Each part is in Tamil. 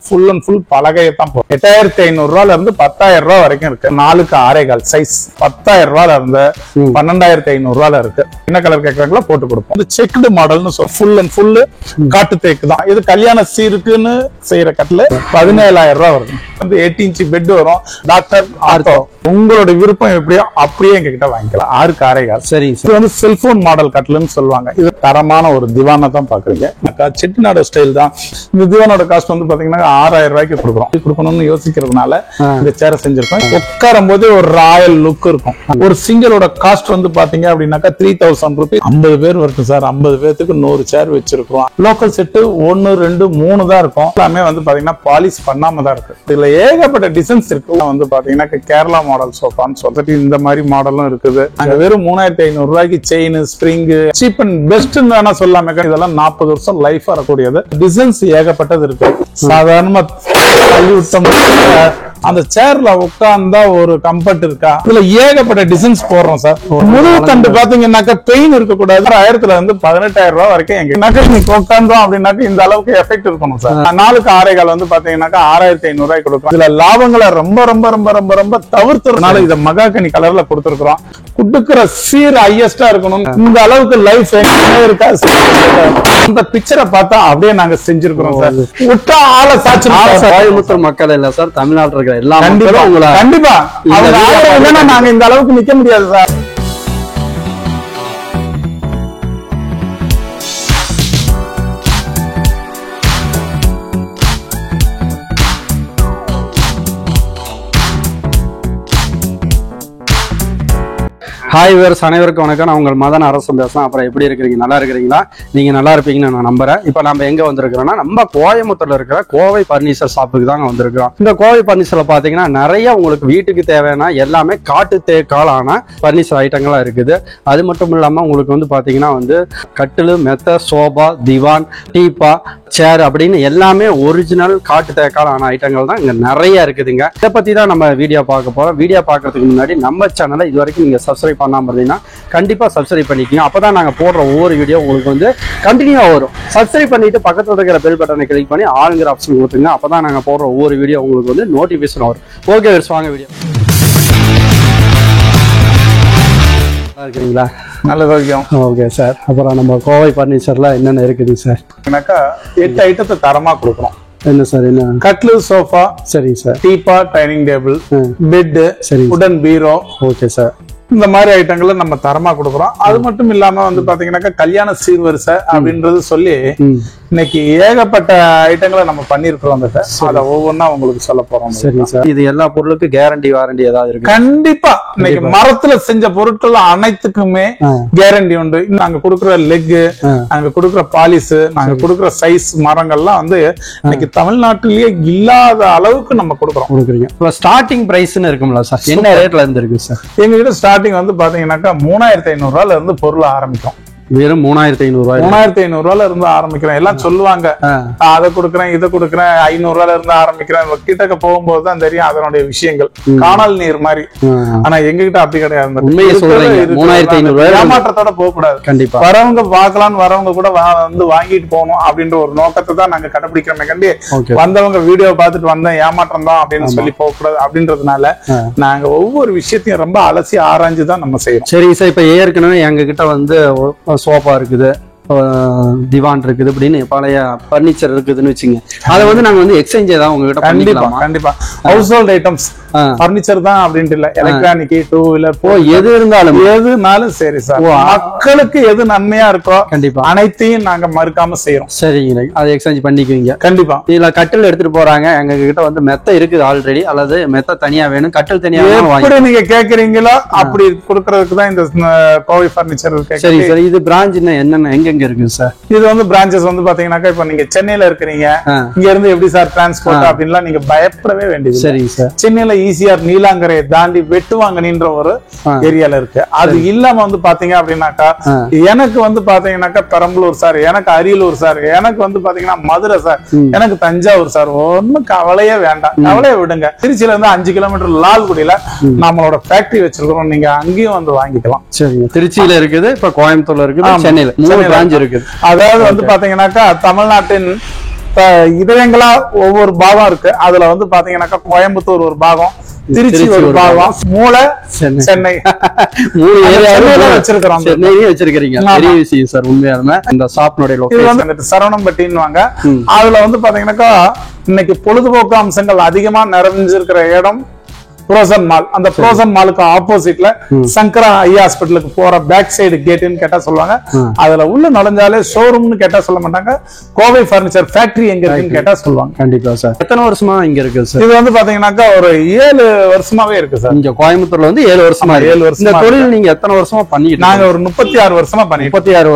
ஃபுல் அண்ட் ஃபுல் பலகையை தான் போகும். 8500 ரூபாயில இருந்து 10,000 ரூபாய் வரைக்கும் இருக்கு. 4க்கு 6.25 சைஸ். 10,000 ரூபாயில இருந்து 12,500 ரூபாயில இருக்கு. என்ன கலர் கேட்கறாங்களோ போட்டு கொடுப்போம். இது செக்டு மாடல்னு சொல்ல ஃபுல் அண்ட் ஃபுல் காட்டு தேக்கு தான். இது கல்யாண சீருக்குன்னு செய்யற கட்டில 17,000 ரூபாய் வருது. 8 இன்ச் பெட் வரும். டாக்டர் ஆர்த்தோ உங்களோட விருப்பம் எப்படியோ அப்படியே எங்க கிட்ட வாங்கிக்கலாம். 6க்கு 6.25. சரி. இது வந்து செல்போன் மாடல் கட்டில்னு சொல்லுவாங்க. இது தரமான ஒரு திவானை தான் பாக்குறீங்க. செட்டிநாடு ஸ்டைல் தான். இந்த திவானோட காஸ்ட் வந்து பாத்தீங்கன்னா 6,000 ரூபாய்க்கு கொடுக்கணும்னு யோசிக்கிறதுனால இந்த சேர செஞ்சிருக்கோம். உட்காரும் போது ஒரு ராயல் லுக் இருக்கும். ஒரு சிங்கிளோட காஸ்ட் வந்து பாத்தீங்க அப்படின்னாக்கா 3,000 ரூபாய். 50 பேர் இருக்கு சார். 50 பேருக்கு 100 சேர் வச்சிருக்கோம். லோக்கல் செட்டு 1, 2, 3 தான் இருக்கும். எல்லாமே வந்து பாத்தீங்கன்னா பாலிஷ் பண்ணாம தான் இருக்கு. இதுல ஏகப்பட்ட டிசைன்ஸ் இருக்கு. வந்து பாத்தீங்கன்னா கேரளா மாடல் சோஃபான்னு சொல்லிட்டு இந்த மாதிரி மாடலும் இருக்குது. அங்க வெறும் 3,500 ரூபாய்க்கு chain spring cheap and best வேணா சொல்லாம. இதெல்லாம் 40 வருஷம் லைஃப் வரக்கூடியது. டிசைன்ஸ் ஏகப்பட்டது இருக்கு. சாதாரணமா அந்த சேர்ல உட்கார்ந்தா ஒரு கம்ஃபர்ட் இருக்கா. இதுல ஏகப்பட்ட டிசைன்ஸ் போடுறோம் சார். முதுகு தண்டு பாத்தீங்கன்னாக்கா பெயின் இருக்க கூடாது. 1000 இருந்து 18,000 ரூபாய் வரைக்கும் எங்க நீங்க உட்கார்ந்தோம் அப்படின்னாக்க இந்த அளவுக்கு எஃபெக்ட் இருக்கணும் சார். 4க்கு 6.25 வந்து பாத்தீங்கன்னாக்கா 6,500 ரூபாய் கொடுக்கும். இதுல லாபங்களை ரொம்ப ரொம்ப ரொம்ப ரொம்ப ரொம்ப தவிர்த்துறதுனால இத மகாகனி கலர்ல கொடுத்துருக்கோம். குடுக்கிற சீர் ஹையஸ்டா இருக்கணும். இந்த அளவுக்கு லைஃப் இருக்கா. இந்த பிக்சரை பார்த்தா அப்படியே நாங்க செஞ்சிருக்கிறோம் சார். விட்டா ஆளை சாட்சி கோயம்புத்தூர் மக்கள் இல்ல சார், தமிழ்நாட்டில் இருக்கிற எல்லா மக்களும் கண்டிப்பா நாங்க இந்த அளவுக்கு நிக்க முடியாது சார். ஹாய் வியூவர்ஸ், அனைவருக்கும் வணக்கம். நான் உங்கள் மதன் அரசன் பேசுறேன். அப்புறம் எப்படி இருக்கிறீங்க? நல்லா இருக்கிறீங்களா? நீங்க நல்லா இருப்பீங்கன்னு நான் நம்புறேன். இப்போ நம்ம எங்க வந்திருக்கிறோம்னா நம்ம கோயம்புத்தூர்ல இருக்கிற கோவை பர்னிச்சர் ஷாப்புக்கு தாங்க வந்திருக்கிறோம். இந்த கோவை பர்னிச்சர்ல பாத்தீங்கன்னா நிறைய உங்களுக்கு வீட்டுக்கு தேவையான எல்லாமே காட்டு தேக்காலான பர்னிச்சர் ஐட்டங்களா இருக்குது. அது மட்டும் இல்லாம உங்களுக்கு வந்து பாத்தீங்கன்னா வந்து கட்டிலு, மெத்த, சோபா, திவான், டீப்பா, சேர் அப்படின்னு எல்லாமே ஒரிஜினல் காட்டு தேக்காலான ஐட்டங்கள் தான் இங்க நிறைய இருக்குதுங்க. இதை பத்தி தான் நம்ம வீடியோ பார்க்க போறோம். வீடியோ பார்க்கறதுக்கு முன்னாடி நம்ம சேனலை இது வரைக்கும் நீங்க சப்ஸ்கிரைப் பண்ணாம இருந்தீங்கன்னா கண்டிப்பா சப்ஸ்கிரைப் பண்ணிக்கோங்க. அப்பதான் நாங்க போடுற ஒவ்வொரு வீடியோ உங்களுக்கு வந்து கண்டினியூவா வரும். சப்ஸ்கிரைப் பண்ணிட்டு பக்கத்துல இருக்கிற பெல் பட்டனை கிளிக் பண்ணி ஆளுங்கிற ஆப்ஷன் கொடுத்துங்க. அப்பதான் நாங்க போடுற ஒவ்வொரு வீடியோ உங்களுக்கு வந்து நோட்டிபிகேஷன் வரும். ஓகே வாங்க வீடியோ. இருக்கிறீங்களா? நல்ல சௌக்கியம். Okay sir. அப்புறம் நம்ம கோவை பர்னிச்சர்ல என்னென்ன இருக்குது சார்? 8 ஐட்டத்தை தரமா கொடுக்குறோம். என்ன சார்? என்ன கட்லு, சோஃபா, சரி சார், டீப்பா, டைனிங் டேபிள், பெட், சரி, உடன் பீரோ, ஓகே சார், இந்த மாதிரி ஐட்டங்களை நம்ம தரமா கொடுக்குறோம். அது மட்டும் இல்லாம வந்து பாத்தீங்கன்னாக்கா கல்யாண சீர்வரிசை அப்படின்றது சொல்லி இன்னைக்கு ஏகப்பட்ட ஐட்டங்களை நம்ம பண்ணிருக்கிறோம். அத ஒவ்வொன்னா உங்களுக்கு சொல்ல போறோம். சரி சார். இது எல்லா பொருளுக்கும் கேரண்டி வாரண்டி ஏதாவது இருக்கு? கண்டிப்பா. இன்னைக்கு மரத்துல செஞ்ச பொருட்கள் அனைத்துக்குமே கேரண்டி உண்டு. நாங்க கொடுக்குற லெக், நாங்க கொடுக்குற பாலிஸ், நாங்க கொடுக்குற சைஸ் மரங்கள்லாம் வந்து இன்னைக்கு தமிழ்நாட்டிலேயே இல்லாத அளவுக்கு நம்ம கொடுக்குறோம். ஸ்டார்டிங் பிரைஸ்னு இருக்கும்ல சார்? என்ன ரேட்ல இருந்து இருக்கு சார்? எங்க கிட்ட ஸ்டார்டிங் வந்து பாத்தீங்கன்னாக்கா 3,500 ரூபாயில இருந்து பொருள் ஆரம்பிக்கும். வெறும் 3,500 ரூபாய். 3,500 ரூபாயில இருந்து ஆரம்பிக்கிறேன். எல்லாம் சொல்லுவாங்க அதை கொடுக்குறேன், இதை கொடுக்குறேன், 500 ரூபாயில இருந்து ஆரம்பிக்கிறேன். கிட்டக்க போகும்போதுதான் தெரியும் அதனுடைய விஷயங்கள். காணல் நீர் மாதிரி. ஆனா எங்க கிட்ட அப்படி கிடையாது. 3,500 ரூபாய் ஏமாற்றத்தோட போக கூடாது. கண்டிப்பா வரவங்க பார்க்கலாம், வரவங்க கூட வந்து வாங்கிட்டு போகணும் அப்படின்ற ஒரு நோக்கத்தை தான் நாங்க கடைபிடிக்கிறோமே கண்டி வந்தவங்க வீடியோ பார்த்துட்டு வந்தேன் ஏமாற்றம் தான் அப்படின்னு சொல்லி போக கூடாது. அப்படின்றதுனால நாங்க ஒவ்வொரு விஷயத்தையும் ரொம்ப அலசி ஆராய்ஞ்சுதான் நம்ம செய்யறோம். சரி சார். இப்ப ஏற்கனவே எங்க கிட்ட வந்து சோஃபா இருக்குது, திவான் இருக்குது, அப்படின்னு பழைய பர்னிச்சர் இருக்குதுன்னு வச்சுங்க. அதை வந்து நாங்க வந்து எக்ஸ்சேஞ்ச் ஏதாவது உங்ககிட்ட பண்ணிக்கலாம்? கண்டிப்பா. ஹவுஸ் ஹோல்ட் ஐட்டம்ஸ், பர்னிச்சர் தான் அப்படின்ட்டு இல்ல, எலக்ட்ரானிக், 2 வீலர், எது இருந்தாலும் எதுனாலும் சரி சார். மக்களுக்கு எது நன்மையா இருக்கோ கண்டிப்பா அனைத்தையும் நாங்க மறுக்காம செய்யறோம். சரிங்க. அதை எக்ஸ்சேஞ்ச் பண்ணிக்குவீங்க? கண்டிப்பா. இதுல கட்டில் எடுத்துட்டு போறாங்க, எங்க கிட்ட வந்து மெத்த இருக்குது ஆல்ரெடி, அல்லது மெத்த தனியா வேணும், கட்டில் தனியா எப்படி நீங்க கேக்குறீங்களோ அப்படி கொடுக்கறதுக்கு தான் இந்த கோவை பர்னிச்சர் இருக்கு. சரி சார். இது பிரான்ச் என்னென்ன எங்க இருக்கு சார்? இது வந்து பிரான்சஸ் வந்து பாத்தீங்கன்னாக்கா இப்ப நீங்க சென்னையில இருக்கிறீங்க, இங்க இருந்து எப்படி சார் டிரான்ஸ்போர்ட் அப்படின்லாம் நீங்க பயப்படவே வேண்டியது. சரி சார். சென்னையில ஈசிஆர் நீலாங்கரையை தாண்டி வெட்டுவாங்கன்ற ஒரு ஏரியால இருக்கு. அது இல்லாம வந்து பாத்தீங்க அப்படின்னாக்கா எனக்கு வந்து பாத்தீங்கன்னாக்கா பெரம்பலூர் சார், எனக்கு அரியலூர் சார், எனக்கு வந்து பாத்தீங்கன்னா மதுரை சார், எனக்கு தஞ்சாவூர் சார். ஒன்னும் கவலையே வேண்டாம், கவலையை விடுங்க. திருச்சியில இருந்து 5 கிலோமீட்டர் லால்குடியில நம்மளோட ஃபேக்டரி வச்சிருக்கிறோம். நீங்க அங்கேயும் வந்து வாங்கிக்கலாம். சரிங்க. திருச்சியில இருக்குது, இப்ப கோயம்புத்தூர்ல இருக்குது, சென்னையில 3 பிரான்ச் இருக்குது. அதாவது வந்து பாத்தீங்கன்னாக்கா தமிழ்நாட்டின் இதயங்களா ஒவ்வொரு பாகம் இருக்கு. அதுல வந்து பாத்தீங்கன்னாக்கா கோயம்புத்தூர் ஒரு பாகம், திருச்சி ஒரு பாகம், மூளை சென்னை வச்சிருக்கிறோம். பெரிய விஷயம் சார் உண்மையாலுமே. இந்த ஷாப்னுடைய லொகேஷன் வந்து சரவணம்பட்டின்னுவாங்க. அதுல வந்து பாத்தீங்கன்னாக்கா இன்னைக்கு பொழுதுபோக்கு அம்சங்கள் அதிகமா நிறைஞ்சிருக்கிற இடம் புரோசன் மால். அந்த புரோசன் மாலுக்கு ஆப்போசிட்ல சங்கரா ஐ ஹாஸ்பிட்டலுக்கு போற பேக் சைடு கேட்னு கேட்டா சொல்லுவாங்க. அதுல உள்ள நுழைஞ்சாலே ஷோரூம்னு கேட்டா சொல்ல மாட்டாங்க, கோவை பர்னிச்சர் ஃபேக்டரி எங்க இருக்குன்னு கேட்டா சொல்லுவாங்க. கண்டிப்பா சார். எத்தனை வருஷமா இங்க இருக்கு சார்? இது வந்து பாத்தீங்கன்னாக்கா ஒரு 7 வருஷமாவே இருக்கு சார். இங்க கோயம்புத்தூர்ல வந்து 7 வருஷமா. 7 வருஷம். இந்த தொழில் நீங்க எத்தனை வருஷமா பண்ணிட்டு? நாங்க ஒரு 36 வருஷமா பண்ணிட்டு. 36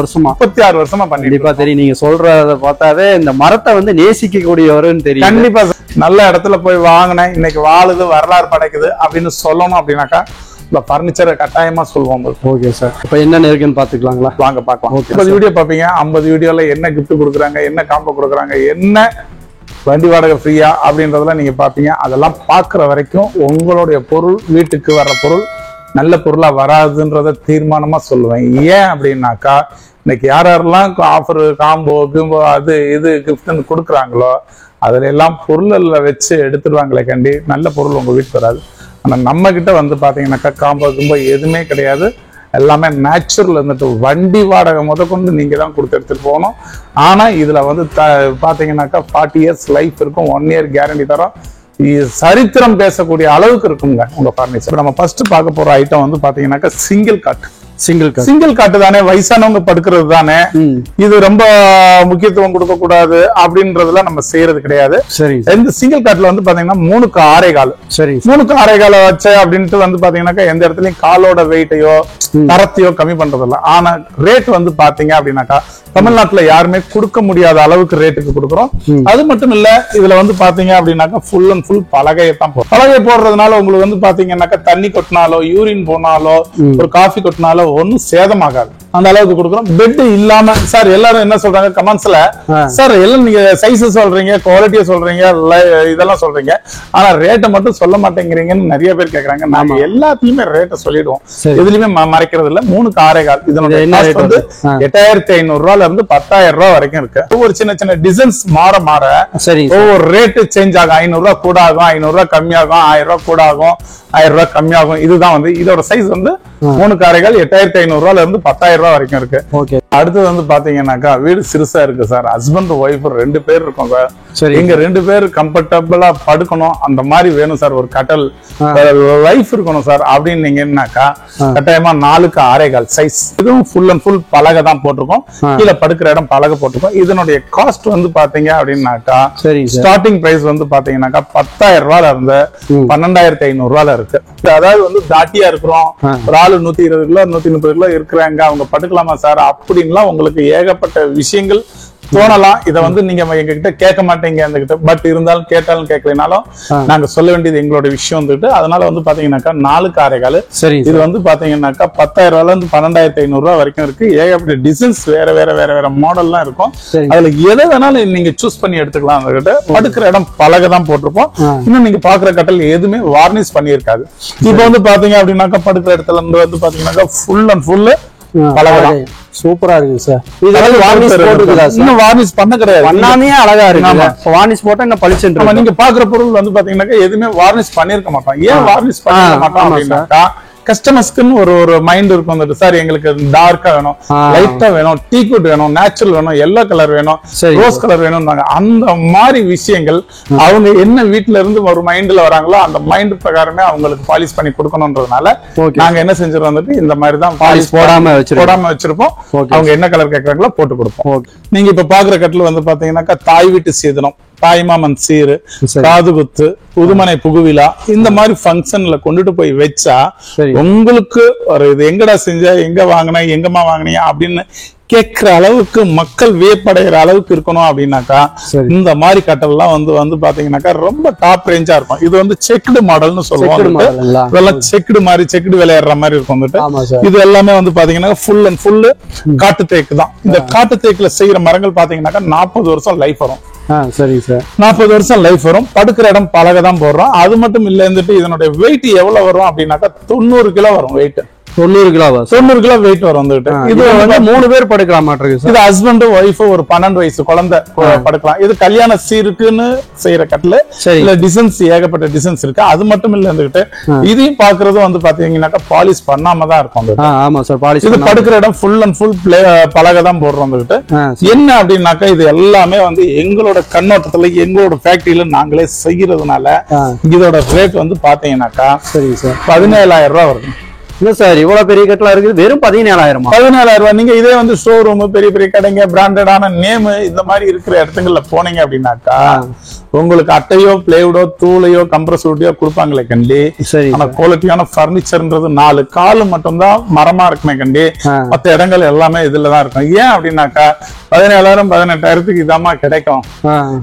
வருஷமா பண்ணிட்டு. கண்டிப்பா தெரியும். நீங்க சொல்றத பார்த்தாவே இந்த மரத்தை வந்து நேசிக்க கூடியவருன்னு தெரியும். கண்டிப்பா நல்ல இடத்துல போய் வாங்கினேன், இன்னைக்கு வாழுது, வரலாறு படைக்குது அப்படின்னு சொல்லணும் அப்படின்னாக்கா இந்த பர்னிச்சரை கட்டாயமா சொல்லுவோம். Okay sir. இப்ப என்ன இருக்குன்னு பாத்துக்கலாங்களா? வாங்க பாக்கலாம். 50 வீடியோ பாப்பீங்க. 50 வீடியோல என்ன கிஃப்ட் கொடுக்குறாங்க, என்ன காம்போ கொடுக்குறாங்க, என்ன வண்டி வாடகை ஃப்ரீயா அப்படின்றதெல்லாம் நீங்க பாப்பீங்க. அதெல்லாம் பாக்குற வரைக்கும் உங்களுடைய பொருள், வீட்டுக்கு வர்ற பொருள் நல்ல பொருளா வராதுன்றத தீர்மானமா சொல்லுவேன். ஏன் அப்படின்னாக்கா இன்னைக்கு யாரெல்லாம் ஆஃபர், காம்போ, கிம்போ, அது இது கிஃப்ட்னு கொடுக்குறாங்களோ அதுல எல்லாம் பொருள்ல வச்சு எடுத்துடுவாங்களே கண்டி நல்ல பொருள் உங்க வீட்டுக்கு வராது. ஆனா நம்ம கிட்ட வந்து பாத்தீங்கன்னாக்கா காம்போ கிம்போ எதுவுமே கிடையாது. எல்லாமே நேச்சுரல் இருந்துட்டு வண்டி வாடகை முதற்கொண்டு நீங்க தான் கொடுத்து எடுத்துட்டு போகணும். ஆனா இதுல வந்து பாத்தீங்கன்னாக்கா 40 இயர்ஸ் லைஃப் இருக்கும், 1 இயர் கேரண்டி தரோம். சரித்திரம் பேசக்கூடிய அளவுக்கு இருக்குங்க உங்க பர்னிச்சர். நம்ம ஃபர்ஸ்ட் பார்க்க போற ஐட்டம் வந்து பாத்தீங்கன்னாக்கா சிங்கிள் காட்டு தானே, வயசானவங்க படுக்கிறது தானே. இது ரொம்ப முக்கியத்துவம் கொடுக்க கூடாது அப்படின்றதுல நம்ம செய்யறது கிடையாது. சரி. இந்த சிங்கிள் காட்டுல வந்து பாத்தீங்கன்னா 3க்கு 6 கால். சரி. 3க்கு 6 கால வச்ச அப்படின்ட்டு வந்து பாத்தீங்கன்னாக்கா எந்த இடத்துலயும் காலோட வெயிட்டையோ தரத்தையோ கம்மி பண்றது இல்ல. ஆனா ரேட் வந்து பாத்தீங்க அப்படின்னாக்கா தமிழ்நாட்டுல யாருமே கொடுக்க முடியாத அளவுக்கு ரேட்டுக்கு கொடுக்குறோம். அது மட்டும் இல்ல, இதுல வந்து பாத்தீங்க அப்படின்னாக்கா ஃபுல் அண்ட் ஃபுல் பலகையத்தான் போடும். பலகை போடுறதுனால உங்களுக்கு வந்து பாத்தீங்கன்னாக்கா தண்ணி கொட்டினாலோ, யூரின் போனாலோ, ஒரு காஃபி கொட்டினாலோ ஒன்னும் சேதமாகாது. அந்த அளவுக்கு கொடுக்குறோம். பெட் இல்லாம சார் எல்லாரும் என்ன சொல்றாங்க கமெண்ட்ஸ்ல, சார் எல்லாம் நீங்க சைஸ் சொல்றீங்க, குவாலிட்டியை சொல்றீங்க, இதெல்லாம் சொல்றீங்க, ஆனா ரேட்டை மட்டும் சொல்ல மாட்டேங்கிறீங்கன்னு நிறைய பேர் கேக்குறாங்க. நாம எல்லாத்தையுமே ரேட்டை சொல்லிடுவோம், எதுலயுமே மறைக்கிறது இல்ல. 3க்கு 6 கால். இதனுடைய காஸ்ட் வந்து 8500 ரூபாயில இருந்து 10,000 ரூபாய் வரைக்கும் இருக்கு. ஒவ்வொரு சின்ன சின்ன டிசைன்ஸ் மாற ஒவ்வொரு ரேட்டு சேஞ்ச் ஆகும். 500 ரூபாய் கூட ஆகும், 500 ரூபாய் கம்மியாகும், 1000 ரூபாய் கூட ஆகும், 1000 ரூபாய் கம்மியாகும். இதுதான் வந்து இதோட சைஸ் வந்து 3க்கு 6 கால் 8500 ரூபாயில இருந்து 10,000 ரூபாய் வரைக்கும் இருக்கு. அடுத்தது வந்து பாத்தீங்கன்னாக்கா வீடு சிறுசா இருக்கு சார். ஹஸ்பண்ட் ஒய்ஃப் 2 பேர் இருக்கும் சார். இங்க 2 பேர் கம்ஃபர்டபுளா படுக்கணும், அந்த மாதிரி வேணும் சார். ஒரு கட்டல் லைஃப் இருக்கணும் சார் அப்படின்னு நீங்கன்னாக்கா கட்டாயமா 4க்கு 6 கால் சைஸ். இதுவும் ஃபுல் அண்ட் ஃபுல் பலகை தான் போட்டிருக்கோம். கீழே படுக்கிற இடம் பலகை போட்டிருக்கோம். இதனுடைய காஸ்ட் வந்து பாத்தீங்க அப்படின்னாக்கா ஸ்டார்டிங் பிரைஸ் வந்து பாத்தீங்கன்னாக்கா 10,000 ரூபாயில இருந்து 12,500 ரூபாயில இருக்கு. அதாவது வந்து தாட்டியா இருக்கிறோம், ஒரு ஆளு 120 கிலோ 130 கிலோ இருக்கிறாங்க, அவங்க படுக்கலாமா சார் அப்படின்லாம் உங்களுக்கு ஏகப்பட்ட விஷயங்கள் தோணலாம். இதை வந்து நீங்க எங்க கிட்ட கேட்க மாட்டீங்க அந்த கிட்ட. பட் இருந்தாலும் கேட்டாலும் கேட்கலனாலும் நாங்க சொல்ல வேண்டியது எங்களோட விஷயம் வந்துட்டு. அதனால வந்து பாத்தீங்கன்னாக்கா 4க்கு 6 கால். இது வந்து பாத்தீங்கன்னாக்கா 10,000 ரூபாயில இருந்து 12,500 ரூபாய் வரைக்கும் இருக்கு. ஏகப்பட்ட டிசைன்ஸ் வேற வேற வேற வேற மாடல்லாம் இருக்கும். அதுல எதை வேணாலும் நீங்க சூஸ் பண்ணி எடுத்துக்கலாம். அந்த கிட்ட படுக்கிற இடம் பலகை தான் போட்டிருப்போம். இன்னும் நீங்க பாக்குற கட்டல் எதுவுமே வார்னிஷ் பண்ணியிருக்காது. இப்ப வந்து பாத்தீங்க அப்படின்னாக்கா படுக்கிற இடத்துல இருந்து வந்து பாத்தீங்கன்னாக்கா ஃபுல் அண்ட் ஃபுல் பலகை சூப்பரா இருக்கு சார். இதெல்லாம் வார்னிஷ் போட்டுருக்கா? இன்னும் வார்னிஷ் பண்ண கிடையாது. பண்ணாமே அழகா இருக்கு. வார்னிஷ் போட்டா என்ன பளிச்சுன்னு நீங்க பாக்குற பொருள் வந்து பாத்தீங்கன்னாக்கா எதுவுமே வார்னிஷ் பண்ணிருக்க மாட்டோம். ஏன் வார்னிஷ் பண்ண மாட்டோம் அப்படின்னாக்கா கஸ்டமர்ஸ்க்குன்னு ஒரு மைண்ட் இருக்கும் வந்துட்டு. சார் எங்களுக்கு டார்க்கா வேணும், லைட்டா வேணும், டீக்வுட் வேணும், நேச்சுரல் வேணும், எல்லோ கலர் வேணும், ரோஸ் கலர் வேணும். அந்த மாதிரி விஷயங்கள் அவங்க என்ன வீட்டுல இருந்து ஒரு மைண்ட்ல வராங்களோ அந்த மைண்ட் பிரகாரமே அவங்களுக்கு பாலிஷ் பண்ணி கொடுக்கணும்ன்றதுனால நாங்க என்ன செஞ்சிருக்கோம் வந்துட்டு இந்த மாதிரி தான் பாலிஷ் போடாம வச்சிருப்போம். அவங்க என்ன கலர் கேட்கறாங்களோ போட்டு கொடுப்போம். நீங்க இப்ப பாக்குற கட்டில் வந்து பாத்தீங்கன்னாக்கா தாய் வீட்டு சீதனம், தாய்மாமன் சீரு, காதுகுத்து, புதுமனை புகுவிழா, இந்த மாதிரி ஃபங்க்ஷன்ல கொண்டுட்டு போய் வச்சா உங்களுக்கு ஒரு இது எங்கடா செஞ்ச, எங்க வாங்கின, எங்கம்மா வாங்கினியா அப்படின்னு கேட்கிற அளவுக்கு மக்கள் வியப்படைகிற அளவுக்கு இருக்கணும் அப்படின்னாக்கா இந்த மாதிரி கட்டல்லாம் வந்து பாத்தீங்கன்னாக்கா ரொம்ப டாப் ரேஞ்சா இருக்கும். இது வந்து செக்குடு மாடல்னு சொல்லுவாங்க. இதெல்லாம் செக்குடு மாதிரி செக்குடு விளையாடுற மாதிரி இருக்கும் வந்துட்டு. இது எல்லாமே வந்து பாத்தீங்கன்னா ஃபுல் அண்ட் ஃபுல் காட்டு தேக்கு தான். இந்த காட்டு தேக்குல செய்யற மரங்கள் பாத்தீங்கன்னாக்கா 40 வருஷம் லைஃப் வரும். சரி சார், 40 வருஷம் லைஃப் வரும். படுக்கிற இடம் பலகை தான் போடுறோம். அது மட்டும் இல்ல, இருந்துட்டு இதனுடைய வெயிட் எவ்வளவு வரும் அப்படின்னாக்கா 90 கிலோ வரும் வெயிட். 90 கிலோவா? 90 கிலோ வெயிட் வரும் வந்துட்டு. இது வந்து 3 பேர் படுக்கிற மாதிரி இருக்கு. இது ஹஸ்பண்ட் ஒய்ஃப் ஒரு 12 வயசு குழந்தை படுக்கலாம். இது கல்யாண சீருக்குன்னு செய்யற கட்டில். இல்ல டிசைன்ஸ் ஏகப்பட்ட டிசைன்ஸ் இருக்கு. அது மட்டும் இல்ல வந்துட்டு இதையும் பாக்குறது வந்து பாத்தீங்கன்னாக்கா பாலிஷ் பண்ணாம தான் இருக்கும். ஆமா சார், பாலிஷ். இது படுக்கிற இடம் ஃபுல் அண்ட் ஃபுல் பலகை தான் போடுறோம் வந்துட்டு. என்ன அப்படின்னாக்கா இது எல்லாமே வந்து எங்களோட கண்ணோட்டத்துல எங்களோட ஃபேக்டரியில நாங்களே செய்யறதுனால இதோட ரேட் வந்து பாத்தீங்கன்னாக்கா சரி சார் 17,000 ரூபாய் வருது. இல்ல சார், இவ்வளவு பெரிய கட்டலா இருக்குது, வெறும் 17,000. 17,000 ரூபாய். நீங்க இதே வந்து ஷோரூம், பெரிய பெரிய கடைங்க, பிராண்டடான நேம் இந்த மாதிரி இருக்கிற இடத்துங்கள்ல போனீங்க அப்படின்னாக்கா உங்களுக்கு அட்டையோ பிளேவுடோ தூளையோ கம்ப்ரஸூட்டியோ கொடுப்பாங்களே கண்டி. ஆனா குவாலிட்டியான பர்னிச்சர்ன்றது 4 கால் மட்டும்தான் மரமா இருக்குமே கண்டி. மத்த இடங்கள் எல்லாமே இதுலதான் இருக்கும். ஏன் அப்படின்னாக்கா 17,000 18,000 இதாமா கிடைக்கும்.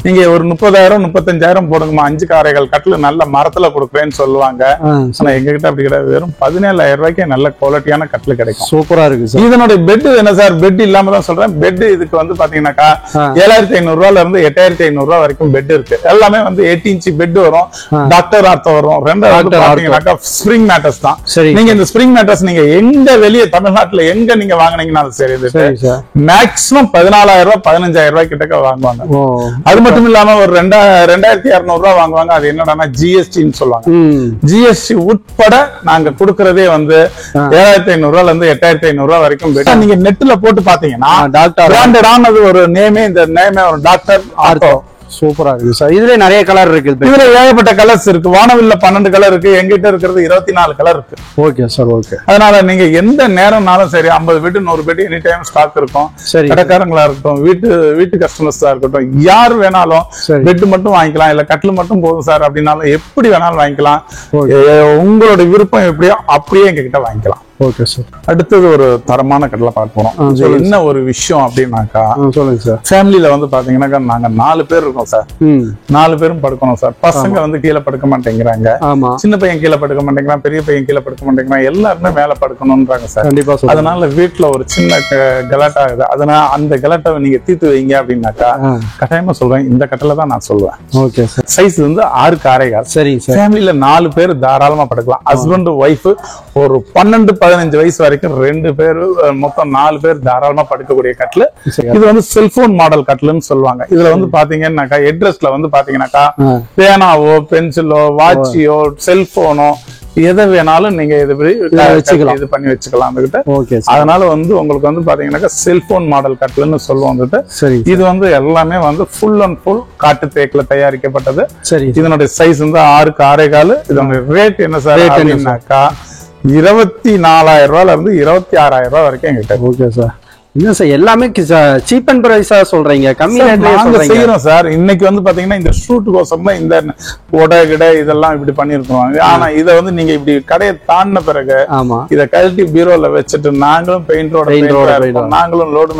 நீங்க ஒரு 30,000 35,000 போடுங்கம்மா, 5 காரைகள் கட்டில நல்ல மரத்துல கொடுக்குறேன்னு சொல்லுவாங்க. ஆனா எங்க கிட்ட அப்படி கிடையாது. வெறும் 17,000 ரூபாய்க்கு நல்ல குவாலிட்டியான கட்டில கிடைக்கும். சூப்பரா இருக்கு சார். இதனுடைய பெட் என்ன சார், பெட் இல்லாம தான் சொல்றேன். பெட் இதுக்கு வந்து பாத்தீங்கன்னாக்கா 7,500 ரூபாயில இருந்து 8,500 ரூபாய் வரைக்கும் பெட் இருக்கு. எல்லாமே வந்து 8 இன்ச் பெட் வரும், டாக்டர் ஆர்த்தோ வரும். ரெண்டாவது பாத்தீங்கன்னாக்கா ஸ்ப்ரிங் மேட்டர்ஸ் தான். நீங்க இந்த ஸ்ப்ரிங் மேட்டர்ஸ் நீங்க எங்க வெளியே தமிழ்நாட்டுல எங்க நீங்க வாங்கினீங்கன்னாலும் சரி மேக்ஸிமம் 14,000 ரூபாய் 15,000 ரூபாய் கிட்ட வாங்குவாங்க. அது மட்டும் இல்லாம ஒரு 2,200 ரூபாய் வாங்குவாங்க. அது என்னன்னா ஜிஎஸ்டின்னு சொல்லுவாங்க. ஜிஎஸ்டி உட்பட நாங்க கொடுக்கறதே வந்து 7,500 ரூபாய்ல இருந்து 8,500 ரூபாய் வரைக்கும். நீங்க நெட்ல போட்டு பாத்தீங்கன்னா டாக்டர் பிராண்டடானது ஒரு நேமே, இந்த நேமே ஒரு டாக்டர் ஆர்த்தோ. சூப்பரா இருக்கு சார். இதுல நிறைய கலர் இருக்கு. இதுல ஏகப்பட்ட கலர்ஸ் இருக்கு. வானவில்ல 12 கலர் இருக்கு. எங்கிட்ட இருக்கிறது 24 கலர் இருக்கு. Okay sir, okay. அதனால நீங்க எந்த நேரம்னாலும் சரி 50 bed 100 bed any time stock இருக்கும். கடைக்காரங்களா இருக்கட்டும், வீட்டு கஸ்டமர்ஸா இருக்கட்டும், யார் வேணாலும் பெட் மட்டும் வாங்கிக்கலாம், இல்ல கட்டில் மட்டும் போதும் சார் அப்படின்னாலும் எப்படி வேணாலும் வாங்கிக்கலாம். உங்களோட விருப்பம் எப்படியோ அப்படியே எங்க கிட்ட வாங்கிக்கலாம். Okay sir. அடுத்தது ஒரு தரமான கட்டில பார்க்க போறோம். என்ன ஒரு விஷயம் அப்படின்னாக்கா, சொல்லுங்க சார். ஃபேமிலில வந்து பாத்தீங்கன்னாக்கா நாங்க 4 பேர் இருக்கோம் சார். 4 பேரும் படுக்கணும் சார். பசங்க வந்து கீழே படுக்க மாட்டேங்கிறாங்க. சின்ன பையன் கீழே படுக்க மாட்டேங்கிறான், பெரிய பையன் கீழே படுக்க மாட்டேங்கிறான், எல்லாருமே மேல படுக்கணும்ன்றாங்க சார். கண்டிப்பா. அதனால வீட்டுல ஒரு சின்ன கலாட்டா ஆகுது. அதனால அந்த கலாட்டாவை நீங்க தீர்த்து வைங்க அப்படின்னாக்கா கட்டாயமா சொல்றேன், இந்த கட்டில தான் நான் சொல்லுவேன். Okay sir. சைஸ் வந்து 6 காரைகள். சரி சார். ஃபேமிலில 4 பேர் தாராளமா படுக்கலாம். ஹஸ்பண்ட் ஒய்ஃப் ஒரு 12-15 வயசு வரைக்கும் 2 பேர், மொத்தம் 4 பேர் தாராளமா படுக்கக்கூடிய கட்டில். இது வந்து செல்போன் மாடல் கட்டில்னு சொல்லுவாங்க. இதுல வந்து பாத்தீங்கன்னாக்கா ஹெட்ரெஸ்ட்ல வந்து பாத்தீங்கன்னாக்கா பேனாவோ பென்சிலோ வாட்சியோ செல்போனோ எதை வேணாலும் நீங்க இது பண்ணி வச்சுக்கலாம். அதனால வந்து உங்களுக்கு வந்து பாத்தீங்கன்னாக்கா செல்போன் மாடல் கட்டில்னு சொல்லுவோம். இது வந்து எல்லாமே வந்து ஃபுல் அண்ட் ஃபுல் காட்டு தேக்குல தயாரிக்கப்பட்டது. இதனுடைய சைஸ் வந்து 6 6.25. இதனுடைய ரேட் என்ன சார் அப்படின்னாக்கா 24,000 ரூபாயில இருந்து 26,000 ரூபாய் வரைக்கும் எங்கிட்ட. Okay sir. இல்ல சார், எல்லாமே சீப் அண்ட் பிரைஸா சொல்றீங்க, கம்மி ரேட்ல செய்யறோம் சார். இன்னைக்கு வந்து பாத்தீங்கன்னா இந்த ஷூட்டுக்கோசம் தான் இந்த கடை இதெல்லாம் இப்படி பண்ணிருக்கோம். ஆனா இதை வந்து நீங்க இப்படி கடையை தாண்டின பிறகு இதை கழட்டி பீரோல வச்சுட்டு நாங்களும் பெயிண்டரோட நாங்களும் லோடு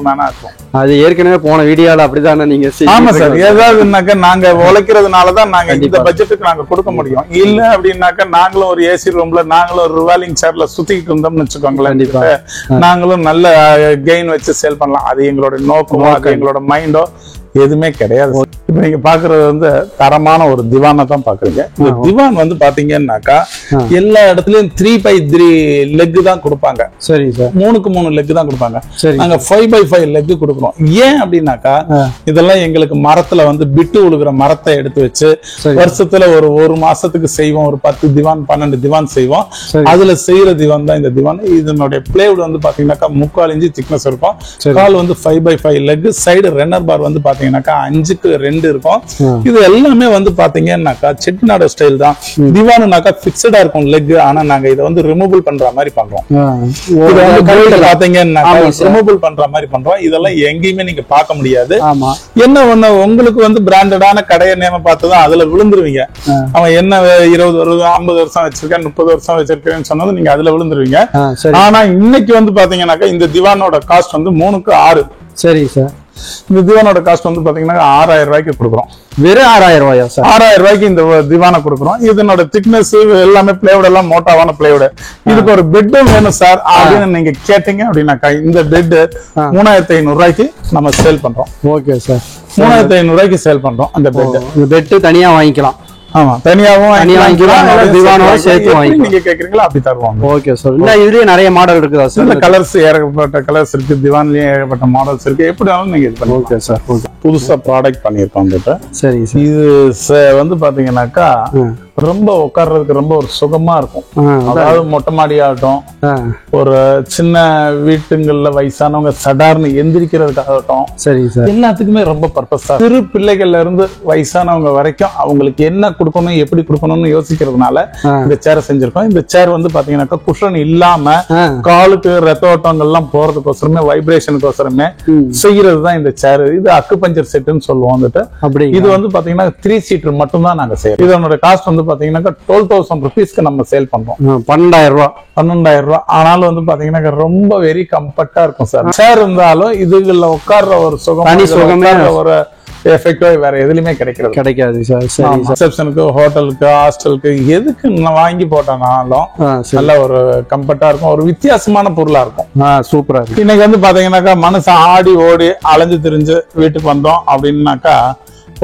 மேனா இருக்கும். அது ஏற்கனவே போன வீடியோல அப்படிதானே நீங்க. ஆமா சார். ஏதாவதுனாக்கா நாங்க உழைக்கிறதுனாலதான் நாங்க இந்த பட்ஜெட்டுக்கு நாங்க கொடுக்க முடியும். இல்ல அப்படின்னாக்கா நாங்களும் ஒரு ஏசி ரூம்ல நாங்களும் ஒரு ரிவால்விங் சேர்ல சுத்திக்கிட்டு இருந்தோம்னு வச்சுக்கோங்களேன், நாங்களும் நல்ல கெயின் வச்சு சேல் பண்ணலாம். அது எங்களோட நோக்கமோ அது எங்களோட மைண்டோ எதுவுமே கிடையாது. இப்ப நீங்க பாக்குறது வந்து தரமான ஒரு திவானை தான் பாக்குறீங்க. இந்த திவான் வந்து பாத்தீங்கன்னாக்கா எல்லா இடத்துலயும் 3x3 லெக் தான் கொடுப்பாங்க. சரி சார். 3க்கு 3 லெக் தான் கொடுப்பாங்க. நாங்க 5x5 லெக் கொடுக்குறோம். ஏன் அப்படின்னாக்கா இதெல்லாம் எங்களுக்கு மரத்துல வந்து பிட்டு உழுகுற மரத்தை எடுத்து வச்சு வருஷத்துல ஒரு மாசத்துக்கு செய்வோம். ஒரு 10 திவான் 12 திவான் செய்வோம். அதுல செய்யற திவான் தான் இந்த திவான். இதனுடைய பிளேவுட் வந்து பாத்தீங்கன்னாக்கா 3/4 இன்ச் திக்னஸ் இருக்கும். கால் வந்து 5x5 லெக். சைடு ரன்னர் பார் வந்து பாத்தீங்கன்னாக்கா 5க்கு 2 இருக்கும். இது எல்லாமே வந்து பாத்தீங்கன்னாக்கா செட்டிநாடு ஸ்டைல் தான். திவானுனாக்கா பிக்ஸ்டா இருக்கும் லெக். ஆனா நாங்க இதை வந்து ரிமூவல் பண்ற மாதிரி பண்றோம். பாத்தீங்கன்னா ரிமூவல் பண்ற மாதிரி பண்றோம். இதெல்லாம் எங்கேயுமே நீங்க பார்க்க முடியாது. என்ன ஒண்ணு, உங்களுக்கு வந்து பிராண்டடான கடையை நேம பார்த்துதான் அதுல விழுந்துருவீங்க. அவன் என்ன 20 வருஷம் 50 வருஷம் வச்சிருக்கேன் 30 வருஷம் வச்சிருக்கேன்னு சொன்னது நீங்க அதுல விழுந்துருவீங்க. ஆனா இன்னைக்கு வந்து பாத்தீங்கன்னாக்கா இந்த திவானோட காஸ்ட் வந்து 3க்கு 6. சரி சார். இந்த திவானோட காஸ்ட் வந்து பாத்தீங்கன்னா 6,000 ரூபாய்க்கு கொடுக்குறோம். வெறும் 6,000 ரூபாயா சார்? 6,000 ரூபாய்க்கு இந்த திவானை கொடுக்குறோம். இதனோட திக்னஸ் எல்லாமே பிளேவுட் எல்லாம் மோட்டாவான பிளேவுட். இதுக்கு ஒரு பெட்டும் வேணும் சார் அப்படின்னு நீங்க கேட்டீங்க அப்படின்னாக்கா இந்த பெட் 3,500 ரூபாய்க்கு நம்ம சேல் பண்றோம். Okay sir. 3,500 ரூபாய்க்கு சேல் பண்றோம். அந்த பெட் தனியா வாங்கிக்கலாம். ஆமா தனியாவும் வாங்கிக்கலாம், திவானோட சேர்த்து வாங்கிக்கலாம். நீங்க கேக்குறீங்களா அப்படி தருவாங்க. Okay sir. இல்ல இதுலயே நிறைய மாடல் இருக்குதா சார்? இந்த கலர்ஸ் ஏகப்பட்ட கலர்ஸ் இருக்கு, திவான்லயே ஏகப்பட்ட மாடல்ஸ் இருக்கு. எப்படி வேணாலும் நீங்க இது பண்ணுங்க. Okay sir. ஓகே. புதுசா ப்ராடக்ட் பண்ணிருக்கோம் கிட்ட. சரி சார். இது வந்து பாத்தீங்கன்னாக்கா ரொம்ப உட்கார்றதுக்கு ரொம்ப ஒரு சுகமா இருக்கும். அதாவது மொட்டை மாடி ஆகட்டும், ஒரு சின்ன வீட்டுங்கள்ல வயசானவங்க சடார்னு எந்திரிக்கிறதுக்காகட்டும், சரி சார், எல்லாத்துக்குமே ரொம்ப பர்பஸா. சிறு பிள்ளைகள்ல இருந்து வயசானவங்க வரைக்கும் அவங்களுக்கு என்ன கொடுக்கணும் எப்படி கொடுக்கணும்னு யோசிக்கிறதுனால இந்த சேரை செஞ்சிருக்கோம். இந்த சேர் வந்து பாத்தீங்கன்னாக்கா குஷன் இல்லாம காலுக்கு ரத்த ஓட்டங்கள்லாம் போறதுக்கோசரமே வைப்ரேஷனுக்கோசரமே செய்யறதுதான் இந்த சேர். இது அக்கு பஞ்சர் செட்டுன்னு சொல்லுவோம். வந்துட்டு இது வந்து பாத்தீங்கன்னா 3 சீட்டர் மட்டும் தான் நாங்க செய்யறோம். இதனோட காஸ்ட் வந்து பாத்தீங்கன்னா 12,000 rupeesக்கு நம்ம சேல் பண்றோம். 12,000 ரூபாய். ஆனாலும் வந்து பாத்தீங்கன்னா ரொம்ப வெரி கம்ஃபர்ட்டா இருக்கும் சார். சேர் இருந்தாலும் இதுல உட்கார்ற ஒரு சுகம், தனி சுகமே ஒரு எஃபெக்டோ வேற எதுலயுமே கிடைக்காது சார். சரி, ரிசப்ஷனுக்கு, ஹோட்டலுக்கு, ஹாஸ்டலுக்கு எதுக்கு வாங்கி போட்டனாலும் நல்ல ஒரு கம்ஃபர்ட்டா இருக்கும், ஒரு வித்தியாசமான பொருளா இருக்கும். சூப்பரா இருக்கு. இன்னைக்கு வந்து பாத்தீங்கன்னாக்கா மனசு ஆடி ஓடி அலைஞ்சு திரிஞ்சு வீட்டுக்கு வந்தோம் அப்படின்னாக்கா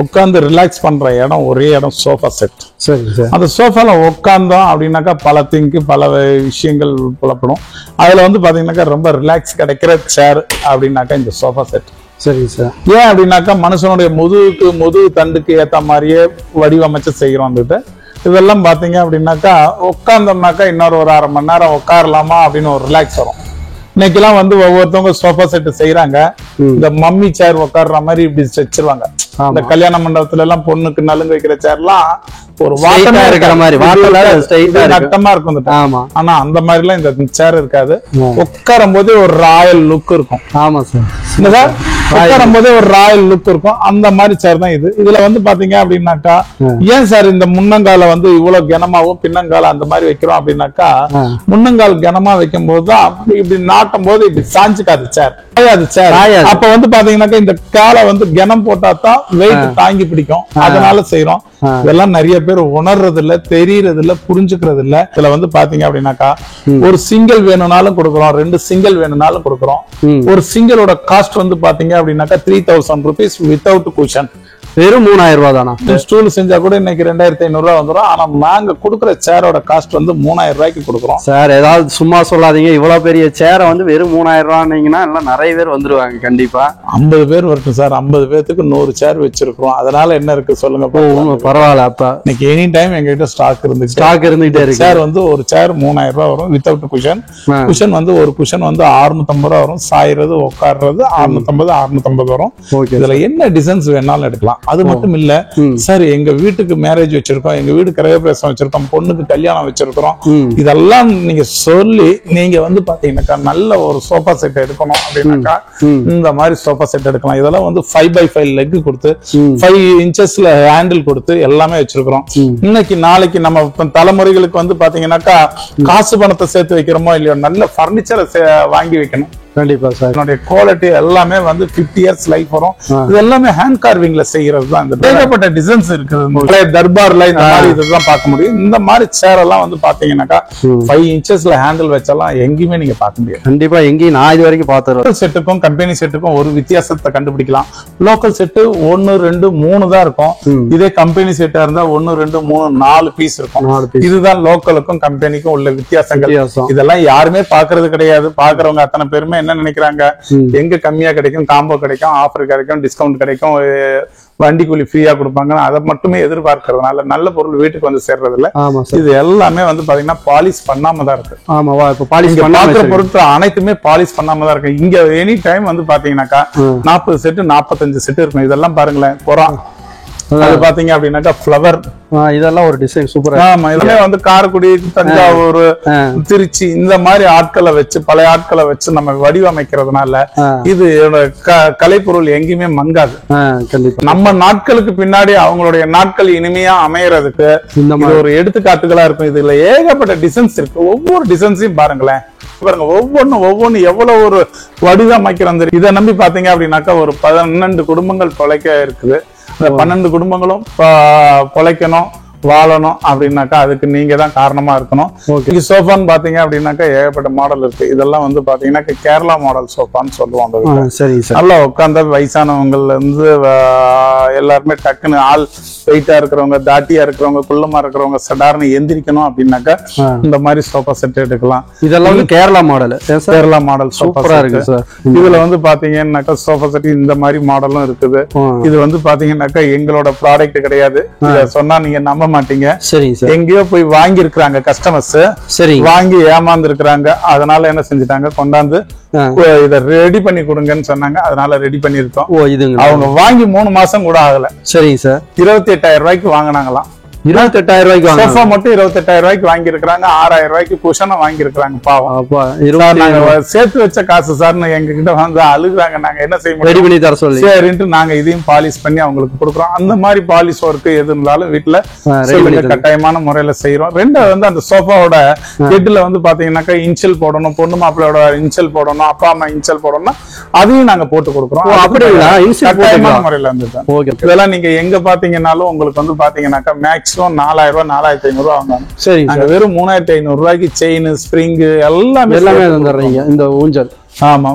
உட்கார்ந்து ரிலாக்ஸ் பண்ற இடம் ஒரே இடம் சோஃபா செட். சரி சார். அந்த சோஃபால உட்கார்ந்தோம் அப்படின்னாக்கா பல விஷயங்கள் புலப்படும். அதுல வந்து பாத்தீங்கன்னாக்கா ரொம்ப ரிலாக்ஸ் கிடைக்கிற சேர் அப்படின்னாக்கா இந்த சோஃபா செட். சரி சார். ஏன் அப்படின்னாக்கா மனுஷனுடைய முதுகு தண்டுக்கு ஏத்த மாதிரியே வடிவமைச்சு செய்யறோம். வந்துட்டு இதெல்லாம் பாத்தீங்க அப்படின்னாக்கா உட்கார்ந்தோம்னாக்கா இன்னொரு ஒரு 1/2 மணி நேரம் உட்காரலாமா அப்படின்னு ஒரு ரிலாக்ஸ் வரும். இன்னைக்கெல்லாம் வந்து ஒவ்வொருத்தவங்க சோஃபா செட் செய்யறாங்க. இந்த மம்மி சேர் உட்கார்ற மாதிரி இப்படி வச்சிருவாங்க. இந்த கல்யாண மண்டபத்துல எல்லாம் பொண்ணுக்கு நலுங்கு வைக்கிற சேர்லாம் ஒரு வாட்டமா இருக்கிற மாதிரி நட்டமா இருக்கும். ஆனா அந்த மாதிரி எல்லாம் இந்த சேர் இருக்காது. உட்காரும் போதே ஒரு ராயல் லுக் இருக்கும். ஆமா சார். உட்காரும் போதே ஒரு ராயல் லுக் இருக்கும். அந்த மாதிரி சேர் தான் இது. இதுல வந்து பாத்தீங்க அப்படின்னாக்கா ஏன் சார் இந்த முன்னங்கால வந்து இவ்வளவு கனமாவும் பின்னங்கால அந்த மாதிரி வைக்கிறோம் அப்படின்னாக்கா முன்னங்கால் கனமா வைக்கும் போதுதான் அப்படி இப்படி நாட்டும் போது இப்படி சாஞ்சுக்காது சேர். அப்ப வந்து பாத்தீங்கன்னாக்கா இந்த காலை வந்து கனம் போட்டாதான் வெயிட் தாங்கி பிடிக்கும். அதனால செய்யறோம். இதெல்லாம் நிறைய பேர் உணர்றது இல்ல, தெரியறது இல்ல, புரிஞ்சுக்கிறது இல்ல. இதுல வந்து பாத்தீங்க அப்படின்னாக்கா ஒரு சிங்கிள் வேணும்னாலும் கொடுக்குறோம், 2 சிங்கிள் வேணும்னாலும் கொடுக்குறோம். ஒரு சிங்கிளோட காஸ்ட் வந்து பாத்தீங்க அப்படின்னாக்கா 3,000 rupees வித்தவுட் குஷன். வெறும் 3,000 ரூபாய் தானா? ஸ்டூல் செஞ்சா கூட இன்னைக்கு 2,500 ரூபாய் வந்துடும். ஆனா நாங்க கொடுக்குற சேரோட காஸ்ட் வந்து 3,000 ரூபாய்க்கு கொடுக்குறோம். சார் ஏதாவது சும்மா சொல்லாதீங்க. இவ்வளவு பெரிய சேரை வந்து வெறும் 3,000 ரூபாய்னீங்கன்னா எல்லாம் நிறைய பேர் வந்துருவாங்க. கண்டிப்பா 50 பேர் வரட்டும் சார். 50 பேருக்கு 100 சேர் வச்சிருக்கோம். அதனால என்ன இருக்கு சொல்லுங்க. பரவாயில்ல. அப்ப இன்னைக்கு எனி டைம் எங்ககிட்ட ஸ்டாக் இருந்துகிட்டே இருக்கு. சேர் வந்து ஒரு சேர் 3,000 ரூபாய் வரும் வித்தவுட் குஷன். குஷன் வந்து ஒரு குஷன் வந்து 650 ரூபாய் வரும். சாயிறது உட்கார்றது 650 வரும். இதுல என்ன டிசைன்ஸ் வேணாலும் எடுக்கலாம். அது மட்டும் இல்ல சார், எங்க வீட்டுக்கு மேரேஜ் வச்சிருக்கோம், எங்க வீடு கிரகப்பிரவேசம் வச்சிருக்கோம், பொண்ணுக்கு கல்யாணம் வச்சிருக்கிறோம், இதெல்லாம் நீங்க சொல்லி நீங்க வந்து பாத்தீங்கன்னாக்கா நல்ல ஒரு சோஃபா செட் எடுக்கணும் அப்படின்னாக்கா இந்த மாதிரி சோஃபா செட் எடுக்கலாம். இதெல்லாம் வந்து 5x5 லெக் கொடுத்து 5 இன்ச்சஸ்ல ஹேண்டில் கொடுத்து எல்லாமே வச்சிருக்கிறோம். இன்னைக்கு நாளைக்கு நம்ம தலைமுறைகளுக்கு வந்து பாத்தீங்கன்னாக்கா காசு பணத்தை சேர்த்து வைக்கிறோமோ இல்லையோ நல்ல பர்னிச்சரை வாங்கி வைக்கணும். கண்டிப்பா சார். என்னுடைய குவாலிட்டி எல்லாமே வந்து 50 இயர்ஸ் லைஃப் வரும். இது எல்லாமே ஹேண்ட் கார்விங்ல செய்யறது தான். இந்த ஏகப்பட்ட டிசைன்ஸ் இருக்குது. தர்பார்ல இந்த மாதிரி இதெல்லாம் பார்க்க முடியும். இந்த மாதிரி சேர் எல்லாம் வந்து பாத்தீங்கன்னாக்கா 5 இன்ச்சஸ்ல ஹேண்டில் வச்சாலாம் எங்கேயுமே நீங்க பார்க்க முடியாது. கண்டிப்பா எங்கேயும் நான் இது வரைக்கும் பார்த்தேன். செட்டுக்கும் கம்பெனி செட்டுக்கும் ஒரு வித்தியாசத்தை கண்டுபிடிக்கலாம். லோக்கல் செட்டு 1 2 3 தான் இருக்கும். இதே கம்பெனி செட்டா இருந்தா 1 2 3 4 பீஸ் இருக்கும். இதுதான் லோக்கலுக்கும் கம்பெனிக்கும் உள்ள வித்தியாசங்கள். இதெல்லாம் யாருமே பாக்குறது கிடையாது. பாக்குறவங்க அத்தனை பேருமே என்ன நினைக்கிறாங்க, எங்க கம்மியா கிடைக்கும், காம்போ கிடைக்கும், ஆஃபர் கிடைக்கும், டிஸ்கவுண்ட் கிடைக்கும், வண்டி கூலி ஃப்ரீயா கொடுப்பாங்க, அதை மட்டுமே எதிர்பார்க்கறதுனால நல்ல பொருள் வீட்டுக்கு வந்து சேர்றது இல்ல. இது எல்லாமே வந்து பாத்தீங்கன்னா பாலிஷ் பண்ணாம தான் இருக்கு. ஆமாவா? இப்ப பாலிஷ் பாக்குற பொருட்கள் அனைத்துமே பாலிஷ் பண்ணாம தான் இருக்கு. இங்க எனி டைம் வந்து பாத்தீங்கன்னாக்கா 40 செட்டு 45 செட்டு இருக்கும். இதெல்லாம் பாருங்களேன். அது பாத்தீங்க அப்படின்னாக்கா ஃப்ளவர், இதெல்லாம் ஒரு டிசைன் சூப்பரா. ஆமா, இதெல்லாம் வந்து காரைக்குடி, தஞ்சாவூர், திருச்சி இந்த மாதிரி ஆட்களை வச்சு பழைய ஆட்களை வச்சு நம்ம வடிவமைக்கிறதுனால இது கலைப்பொருள் எங்கேயுமே மங்காது. கண்டிப்பா நம்ம நாட்களுக்கு பின்னாடி அவங்களுடைய நாட்கள் இனிமையா அமையறதுக்கு இது ஒரு எடுத்துக்காட்டுகளா இருக்கும். இதுல ஏகப்பட்ட டிசைன்ஸ் இருக்கு. ஒவ்வொரு டிசைன்ஸையும் பாருங்களேன். பாருங்க, ஒவ்வொன்னு எவ்வளவு ஒரு வடிவமைக்கிறது. இதை நம்பி பாத்தீங்க அப்படின்னாக்கா ஒரு 12 குடும்பங்கள் பொழைக்க இருக்குது. அந்த 12 குடும்பங்களும் பொழைக்கணும், வாழணும் அப்படின்னாக்கா அதுக்கு நீங்க தான் காரணமா இருக்கணும். இது சோஃபான்னு பாத்தீங்க அப்படின்னாக்கா ஏகப்பட்ட மாடல் இருக்கு. இதெல்லாம் வந்து பாத்தீங்கன்னா கேரளா மாடல் சோஃபான்னு சொல்லுவாங்க. சரி சார். நல்லா உட்கார்ந்த வயசானவங்கல இருந்து எல்லாருமே டக்குன்னு ஆள் வெயிட்டா இருக்கிறவங்க, தாட்டியா இருக்கிறவங்க, குள்ளமா இருக்கிறவங்க சடார்னு எந்திரிக்கணும் அப்படின்னாக்கா இந்த மாதிரி சோஃபா செட் எடுக்கலாம். இதெல்லாம் வந்து கேரளா மாடல். கேரளா மாடல் சூப்பரா இருக்கு சார். இதுல வந்து பாத்தீங்கன்னாக்கா சோஃபா செட் இந்த மாதிரி மாடலும் இருக்குது. இது வந்து பாத்தீங்கன்னாக்கா எங்களோட ப்ராடக்ட் கிடையாது. இத சொன்னா நீங்க நம்ப மாட்டீங்க. சரி சார். எங்கேயோ போய் வாங்கி இருக்கிறாங்க கஸ்டமர்ஸ். சரி. வாங்கி ஏமாந்து இருக்கிறாங்க. அதனால என்ன செஞ்சுட்டாங்க, கொண்டாந்து இத ரெடி பண்ணி கொடுங்கன்னு சொன்னாங்க. அதனால ரெடி பண்ணிருக்கோம். அவங்க வாங்கி 3 மாசம் கூட ஆகல. சரி சார். 28,000 ரூபாய்க்கு வாங்கினாங்களாம். 28,000 ரூபாய்க்கு சோஃபா மட்டும் 28,000 ரூபாய்க்கு வாங்கி இருக்காங்க. 6,000 ரூபாய்க்கு குஷனை வாங்கி இருக்காங்க. பாவம், சேர்த்து வச்ச காசு சார்னு எங்க கிட்ட வந்து அழுகுறாங்க. நாங்க என்ன செய்ய முடியும் சரின்ட்டு நாங்க இதையும் பாலிஷ் பண்ணி அவங்களுக்கு கொடுக்குறோம். அந்த மாதிரி பாலிஷ் ஒர்க் எது இருந்தாலும் வீட்டுல கட்டாயமான முறையில செய்யறோம். ரெண்டாவது வந்து அந்த சோஃபாவோட ஹெட்ல வந்து பாத்தீங்கன்னாக்கா இன்ஷியல் போடணும், பொண்ணு மாப்பிள்ளையோட இன்ஷியல் போடணும், அப்பா அம்மா இன்ஷியல் போடணும், அதையும் நாங்க போட்டு கொடுக்குறோம். கட்டாயமான முறையில வந்து இதெல்லாம் நீங்க எங்க பாத்தீங்கன்னாலும் உங்களுக்கு வந்து பாத்தீங்கன்னாக்கா மேக்ஸ் 4,000 ரூபாய் 4,500 ரூபாய் வாங்குவாங்க. சரி, நாங்க வெறும் 3,500 ரூபாய்க்கு செயின், ஸ்ப்ரிங் எல்லாமே தந்துடுறீங்க. இந்த ஊஞ்சல் ஆமா,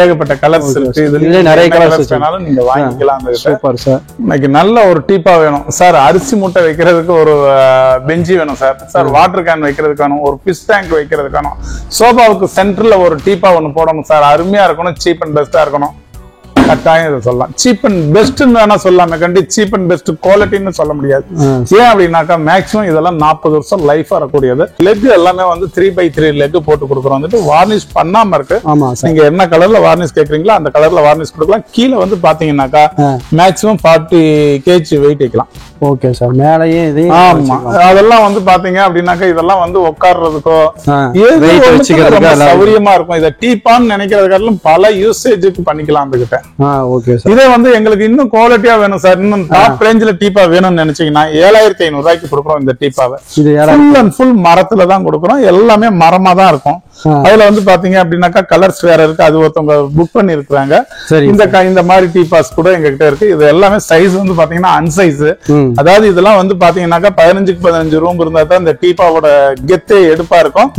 ஏகப்பட்ட கலர்ஸ் இருக்கு. இதுல நிறைய கலர்ஸ் வேணாலும் நீங்க வாங்கிக்கலாம். Super sir. இன்னைக்கு நல்ல ஒரு டீப்பா வேணும் சார். அரிசி மூட்டை வைக்கிறதுக்கு ஒரு பெஞ்சி வேணும் சார். சார் வாட்டர் கேன் வைக்கிறதுக்கு வேணும், ஒரு ஃபிஷ் டேங்க் வைக்கிறதுக்கு வேணும். சோஃபாவுக்கு சென்டர்ல ஒரு டீப்பா ஒண்ணு போடணும் சார். அருமையா இருக்கணும், சீப் அண்ட் பெஸ்டா இருக்கணும். கட்டாயம் இதை சொல்லலாம். சீப் அண்ட் பெஸ்ட் வேணா சொல்லாம கண்டி சீப் அண்ட் பெஸ்ட் குவாலிட்டின்னு சொல்ல முடியாது. ஏன் அப்படின்னாக்கா மேக்ஸிமம் இதெல்லாம் 40 வருஷம் லைஃப் வரக்கூடியது. லெக் எல்லாமே வந்து 3x3 லெக் போட்டு கொடுக்குறோம். வந்துட்டு வார்னிஷ் பண்ணாம இருக்கு. நீங்க என்ன கலர்ல வார்னிஷ் கேக்குறீங்களோ அந்த கலர்ல வார்னிஷ் கொடுக்கலாம். கீழே வந்து பாத்தீங்கன்னாக்கா மேக்ஸிமம் 40 kg வெயிட் வைக்கலாம். Okay sir. மேலேயே இது ஆமா, அதெல்லாம் வந்து பாத்தீங்க அப்படின்னாக்கா இதெல்லாம் வந்து உட்கார்றதுக்கோ சௌரியமா இருக்கும். இதை டீப்பான்னு நினைக்கிறதுக்காட்டிலும் பல யூசேஜுக்கு பண்ணிக்கலாம். இதே வந்து எங்களுக்கு இன்னும் குவாலிட்டியா வேணும் சார், இன்னும் டாப் ரேஞ்சில டீப்பா வேணும்னு நினைச்சீங்கன்னா 7,500 ரூபாய்க்கு கொடுக்குறோம். இந்த டீப்பாவை ஃபுல் அண்ட் ஃபுல் மரத்துல தான் கொடுக்குறோம். எல்லாமே மரமா தான் இருக்கும். அதுல வந்து பாத்தீங்க அப்படின்னாக்கா கலர்ஸ் வேற இருக்கு. அது ஒருத்தவங்க புக் பண்ணி இருக்கிறாங்க. இந்த மாதிரி டீபாஸ் கூட எங்க கிட்ட இருக்கு. இது எல்லாமே சைஸ் வந்து பாத்தீங்கன்னா அன்சைஸ். அதாவது இதெல்லாம் வந்து பாத்தீங்கன்னாக்கா 15க்கு 15 ரூம் இருந்தா தான் இந்த டீப்பாவோட கெத்தே எடுப்பா இருக்கும்.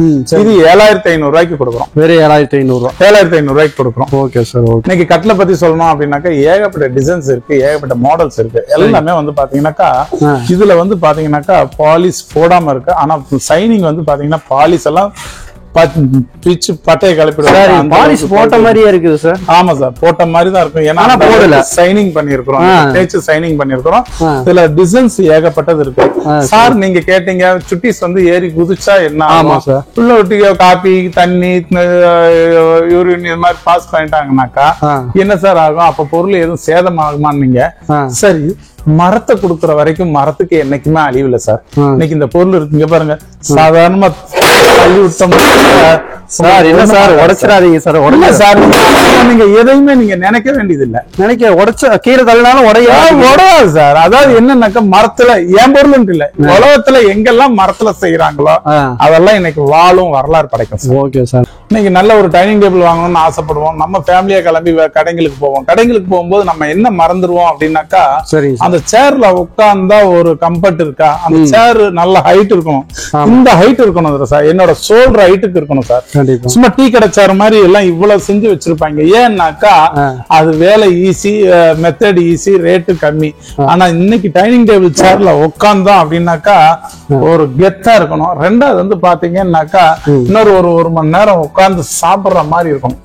இது 7,500 ரூபாய்க்கு கொடுக்குறோம். வேற 7,500 ரூபாய்க்கு கொடுக்குறோம். Okay sir. இன்னைக்கு கட்ல பத்தி சொல்லணும் அப்படின்னாக்கா ஏகப்பட்ட டிசைன்ஸ் இருக்கு, ஏகப்பட்ட மாடல்ஸ் இருக்கு. எல்லாமே வந்து பாத்தீங்கன்னாக்கா இதுல வந்து பாத்தீங்கன்னாக்கா பாலிஷ் போடாம இருக்கு. ஆனா சைனிங் வந்து பாத்தீங்கன்னா பாலிஷ் எல்லாம் பிச்சு பட்டையை கலப்பிடுவோம். பாலிஷ் போட்ட மாதிரியே இருக்குது சார். ஆமா சார், போட்ட மாதிரி தான் இருக்கும். ஏன்னா போடல, சைனிங் பண்ணிருக்கிறோம், தேய்ச்சி சைனிங் பண்ணிருக்கிறோம். இதுல டிசைன்ஸ் ஏகப்பட்டது இருக்கு சார். நீங்க கேட்டீங்க சுட்டிஸ் வந்து ஏறி குதிச்சா என்ன ஆகும் சார். உள்ள ஒட்டி காப்பி, தண்ணி, யூரின் இது மாதிரி பாஸ் பண்ணிட்டாங்கன்னாக்கா என்ன சார் ஆகும்? அப்ப பொருள் எதுவும் சேதம் ஆகுமான்னு நீங்க சரி மரத்தை கொடுக்குற வரைக்கும் மரத்துக்கு என்னைக்குமே அழிவு இல்லை சார். இன்னைக்கு இந்த பொருள் இருக்கு, இங்க பாருங்க. சாதாரணமா சார் என்ன சார் உடைச்சிடாதீங்க சார். உடனே சார் நீங்க எதையுமே நீங்க நினைக்க வேண்டியது இல்ல. நினைக்க உடைச்ச கீழே தள்ளினாலும் உடையாது சார். அதாவது என்னன்னாக்கா மரத்துல என் பொருள் இல்ல, உலகத்துல எங்கெல்லாம் மரத்துல செய்யறாங்களோ அதெல்லாம் இன்னைக்கு வாழும் வரலாறு படைக்கும். Okay sir. இன்னைக்கு நல்ல ஒரு டைனிங் டேபிள் வாங்கணும்னு ஆசைப்படுவோம். நம்ம ஃபேமிலியா கிளம்பி கடைங்களுக்கு போவோம். கடைங்களுக்கு போகும்போது நம்ம என்ன மறந்துடுவோம் அப்படின்னாக்கா அந்த சேர்ல உட்கார்ந்தா ஒரு கம்ஃபர்ட் இருக்கா, அந்த சேர் நல்ல ஹைட் இருக்கணும், இந்த ஹைட் இருக்கணும் சார். என்னோட ஷோல்டர் ஹைட்டுக்கு இருக்கணும் சார். சும்மா டீ கடை சேர் மாதிரி எல்லாம் இவ்வளவு செஞ்சு வச்சிருப்பாங்க. ஏன்னாக்கா அது வேலை ஈஸி, மெத்தட் ஈஸி, ரேட்டு கம்மி. ஆனா இன்னைக்கு டைனிங் டேபிள் சேர்ல உட்கார்ந்தோம் அப்படின்னாக்கா ஒரு கெத்தா இருக்கணும். ரெண்டாவது வந்து பாத்தீங்கன்னாக்கா இன்னொரு ஒரு மணி நேரம் உட்கார்ந்து சாப்பிடுற மாதிரி இருக்கணும்.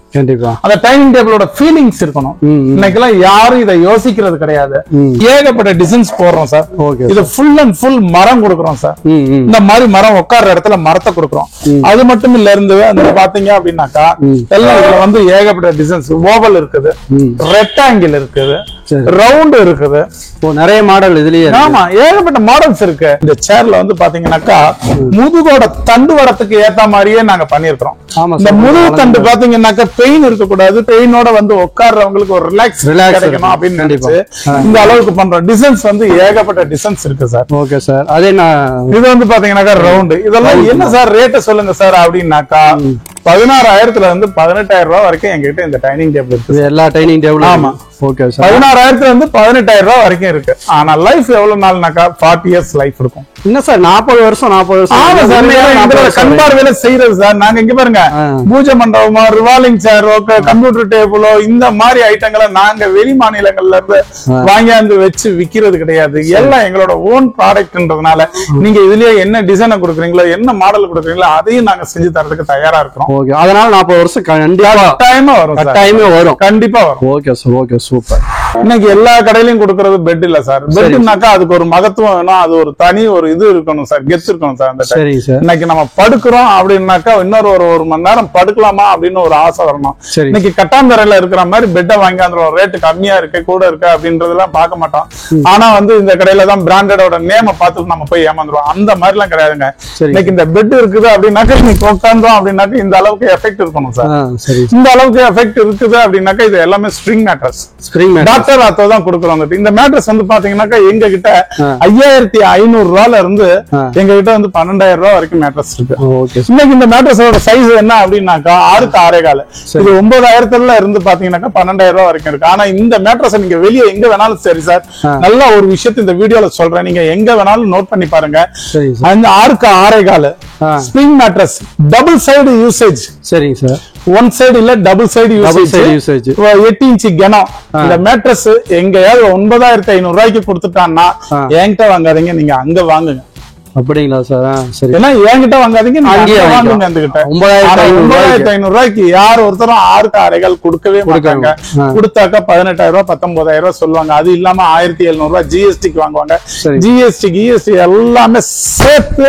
அந்த டைனிங் டேபிளோட ஃபீலிங்ஸ் இருக்கணும். இன்னைக்கெல்லாம் யாரும் இதை யோசிக்கிறது கிடையாது. ஏகப்பட்ட டிசைன்ஸ் போடுறோம் சார். இது ஃபுல் அண்ட் ஃபுல் மரம் கொடுக்குறோம் சார். இந்த மாதிரி மரம் உட்கார்ற இடத்துல மரத்தை கொடுக்குறோம். அது மட்டும் இல்ல இருந்து அந்த பாத்தீங்க அப்படின்னாக்கா எல்லாம் இதுல வந்து ஏகப்பட்ட டிசைன்ஸ். ஓவல் இருக்குது, ரெக்டாங்கிள் இருக்குது, ரவுண்ட் இருக்குது, நிறைய மாடல் இதுலயே. ஆமா, ஏகப்பட்ட மாடல்ஸ் இருக்கு. இந்த சேர்ல வந்து பாத்தீங்கன்னாக்கா முதுகோட தண்டு வடத்துக்கு ஏத்த மாதிரியே நாங்க பண்ணிருக்கிறோம். இந்த முதுகு தண்டு பாத்தீங்கன்னாக்கா பெயின் இருக்கக்கூடாது, பெயினோட வந்து உட்கார்றவங்களுக்கு ஒரு ரிலாக்ஸ் கிடைக்கணும் அப்படின்னு நினைச்சு இந்த அளவுக்கு பண்றோம். டிசைன்ஸ் வந்து ஏகப்பட்ட டிசைன்ஸ் இருக்கு சார். Okay sir. அதே இது வந்து பாத்தீங்கன்னாக்கா ரவுண்ட். இதெல்லாம் என்ன சார் ரேட்ட சொல்லுங்க சார் அப்படின்னாக்கா 16,000 இருந்து 18,000 ரூபாய் வரைக்கும் எங்ககிட்ட இந்த டைனிங் டேபிள் இருக்கு. எல்லா டைனிங் டேபிள். ஆமா, ஓகே சார். 16,000 இருந்து 18,000 ரூபாய் வரைக்கும் இருக்கு. ஆனா லைஃப் எவ்வளவு நாள்னாக்கா 40 இயர்ஸ் லைஃப் இருக்கும். என்ன சார் 40 வருஷம் ஆமா சார், கண்பார்வையில செய்யறது சார். நாங்க இங்க பாருங்க, பூஜை மண்டபமோ ரிவால்விங் சேரோ கம்ப்யூட்டர் டேபிளோ இந்த மாதிரி ஐட்டங்களை நாங்க வெளி மாநிலங்கள்ல இருந்து வாங்கியாந்து வச்சு விக்கிறது கிடையாது. எல்லாம் எங்களோட ஓன் ப்ராடக்ட்ன்றதுனால நீங்க இதுலயே என்ன டிசைனை கொடுக்குறீங்களோ என்ன மாடல் கொடுக்குறீங்களோ அதையும் நாங்க செஞ்சு தரதுக்கு தயாரா இருக்கிறோம். ஓகே, அதனால 40 வருஷம் கட்டாயமா வரும். கட்டாயமே வரும், கண்டிப்பா வரும். Okay sir, okay super. இன்னைக்கு எல்லா கடையிலயும் கொடுக்கறது பெட் இல்ல சார். பெட்னாக்கா அதுக்கு ஒரு மகத்துவம் வேணும், அது ஒரு தனி ஒரு இது இருக்கணும் சார், கெத்து இருக்கணும் சார். அந்த இன்னைக்கு நம்ம படுக்கிறோம் அப்படின்னாக்கா இன்னொரு ஒரு மணி நேரம் படுக்கலாமா அப்படின்னு ஒரு ஆசை வரணும். இன்னைக்கு கட்டாந்தரையில இருக்கிற மாதிரி பெட்டை வாங்கி அந்த ரேட்டு கம்மியா இருக்கு கூட இருக்கு அப்படின்றதெல்லாம் பார்க்க மாட்டோம். ஆனா இந்த கடையில தான் பிராண்டடோட நேம பார்த்துட்டு நம்ம போய் ஏமாந்துருவோம். அந்த மாதிரி எல்லாம் கிடையாதுங்க. இன்னைக்கு இந்த பெட் இருக்குது அப்படின்னாக்கா இன்னைக்கு உட்காந்தோம் அப்படின்னாக்கா இந்த அளவுக்கு எஃபெக்ட் இருக்கணும் சார். இந்த அளவுக்கு எஃபெக்ட் இருக்குது அப்படின்னாக்கா இது எல்லாமே ஸ்ப்ரிங் மேட்ரஸ், டாக்டர் ஆத்தோ தான் கொடுக்குறோம். இந்த மேட்ரஸ் பாத்தீங்கன்னாக்கா எங்க கிட்ட 5,500 ரூபாயில இருந்து எங்க கிட்ட 12,000 ரூபாய் வரைக்கும் மேட்ரஸ் இருக்கு. இன்னைக்கு இந்த மேட்ரஸோட சைஸ் என்ன அப்படின்னாக்கா 6க்கு 6.25. இது 9,000 இருந்து பாத்தீங்கன்னாக்கா 12,000 ரூபாய் வரைக்கும் இருக்கு. ஆனா இந்த மேட்ரஸ் நீங்க வெளியே எங்க வேணாலும் சரி சார், நல்ல ஒரு விஷயத்தை இந்த வீடியோல சொல்றேன், நீங்க எங்க வேணாலும் நோட் பண்ணி பாருங்க. 6க்கு 6.25 spring mattress, double side usage. சரிங்க சார், ஒன் சைடு இல்ல டபுள் சைடு யூசேஜ், 8 இன்ச் கனம். இந்த மேட்ரஸ் எங்கயாவது 9,500 ரூபாய்க்கு கொடுத்துட்டான்னா என்கிட்ட வாங்காதீங்க, நீங்க அங்க வாங்குங்க. அப்படிங்களா சார்? சரி, ஏன்னா என்கிட்ட வாங்காதீங்க, வாங்குங்க. அந்த கிட்ட 9,500 ரூபாய்க்கு யார் ஒருத்தரும் 6க்கு 6.25 கொடுக்கவே மாட்டாங்க. கொடுத்தாக்கா 18,000 ரூபாய் 19,000 ரூபாய் சொல்லுவாங்க. அது இல்லாம 1,700 ரூபாய் ஜிஎஸ்டிக்கு வாங்குவாங்க. ஜிஎஸ்டி எல்லாமே சேர்த்து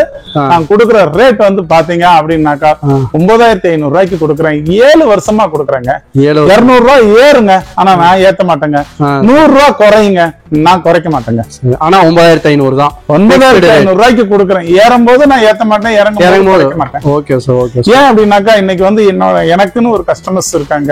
நான் கொடுக்குற ரேட் பாத்தீங்க அப்படின்னாக்கா 9,500 ரூபாய்க்கு கொடுக்குறேன். 7 வருஷமா கொடுக்குறேங்க. 200 ரூபாய் ஏறுங்க, ஆனா நான் ஏத்த மாட்டேங்க. 100 ரூபாய் குறையுங்க, நான் குறைக்க மாட்டேங்க. ஆனா 9,500 தான். 9,500 ரூபாய்க்கு கொடுக்குறேன். ஏறும்போது நான் ஏத்த மாட்டேன், இறங்கும்போது மாட்டேன். Okay sir, okay. ஏன் அப்படின்னாக்கா இன்னைக்கு எனக்குன்னு ஒரு கஸ்டமர்ஸ் இருக்காங்க.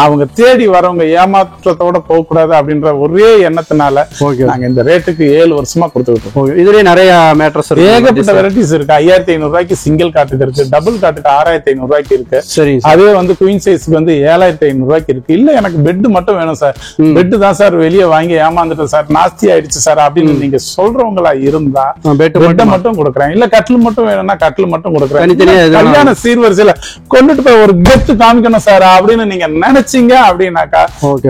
அவங்க தேடி வரவங்க ஏமாற்றத்தோட போக கூடாது அப்படின்ற ஒரே எண்ணத்தினால நாங்க இந்த ரேட்டுக்கு 7 வருஷமா கொடுத்துக்கிட்டோம். இதுலயே நிறைய மேட்ரஸ் ஏகப்பட்ட வெரைட்டிஸ் இருக்கு. 5,500 ரூபாய்க்கு சிங்கிள் காட்டுக்கு இருக்கு, டபுள் காட்டுக்கு 6,500 ரூபாய்க்கு இருக்கு. சரி, அதே குவீன் சைஸ்க்கு 7,500 ரூபாய்க்கு இருக்கு. இல்ல எனக்கு பெட் மட்டும் வேணும் சார், பெட் தான் சார் வெளியே வாங்கி ஏமாந்துட்டு சார், நாஸ்தி ஆயிடுச்சு சார் அப்படின்னு நீங்க சொல்றவங்களா இருந்தா பெட் மட்டும் கொடுக்குறேன். இல்ல கட்டில் மட்டும் வேணும்னா கட்டில் மட்டும் கொடுக்குறேன். கல்யாண சீர்வரிசையில கொண்டுட்டு போய் ஒரு கெத்து காமிக்கணும் சார் அப்படின்னு நீங்க நினைச்சீங்க அப்படின்னாக்கா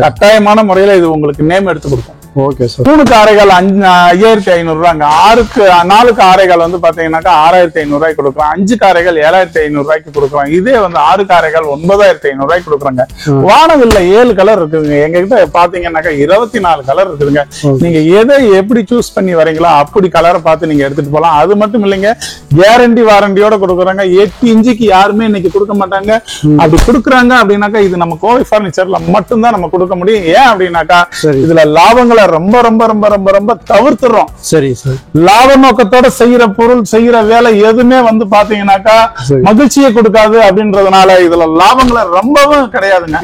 கட்டாயமான முறையில இது உங்களுக்கு நேம் எடுத்து கொடுக்கும். Okay sir. 3க்கு 6.25 5,500 ரூபாங்க. 4க்கு 6.25 பாத்தீங்கன்னாக்கா 6,500 ரூபாய்க்கு கொடுக்குறோம். 5க்கு 6.25 7,500 ரூபாய்க்கு கொடுக்குறோம். இதே 6க்கு 6.25 9,500 ரூபாய்க்கு கொடுக்குறாங்க. வானவில்ல 7 கலர் இருக்குதுங்க. எங்க கிட்ட பாத்தீங்கன்னாக்கா 24 கலர் இருக்குதுங்க. நீங்க எதை எப்படி சூஸ் பண்ணி வரீங்களோ அப்படி கலரை பார்த்து நீங்க எடுத்துட்டு போலாம். அது மட்டும் இல்லைங்க, கேரண்டி வாரண்டியோட கொடுக்குறாங்க. 8 இன்ச்சுக்கு யாருமே இன்னைக்கு கொடுக்க மாட்டாங்க. அப்படி கொடுக்குறாங்க அப்படின்னாக்கா இது நம்ம கோவை பர்னிச்சர்ல மட்டும்தான் நம்ம கொடுக்க முடியும். ஏன் அப்படின்னாக்கா இதுல லாபங்களை ரொம்ப ரொம்ப ரொம்ப ரொம்ப ரொம்ப தவிர்த்துறோம். சரி சார், லாப நோக்கத்தோட செய்யற பொருள் செய்யற வேலை எதுவுமே பாத்தீங்கன்னாக்கா மகிழ்ச்சியை கொடுக்காது அப்படின்றதுனால இதுல லாபங்களை ரொம்பவும் கிடையாதுங்க.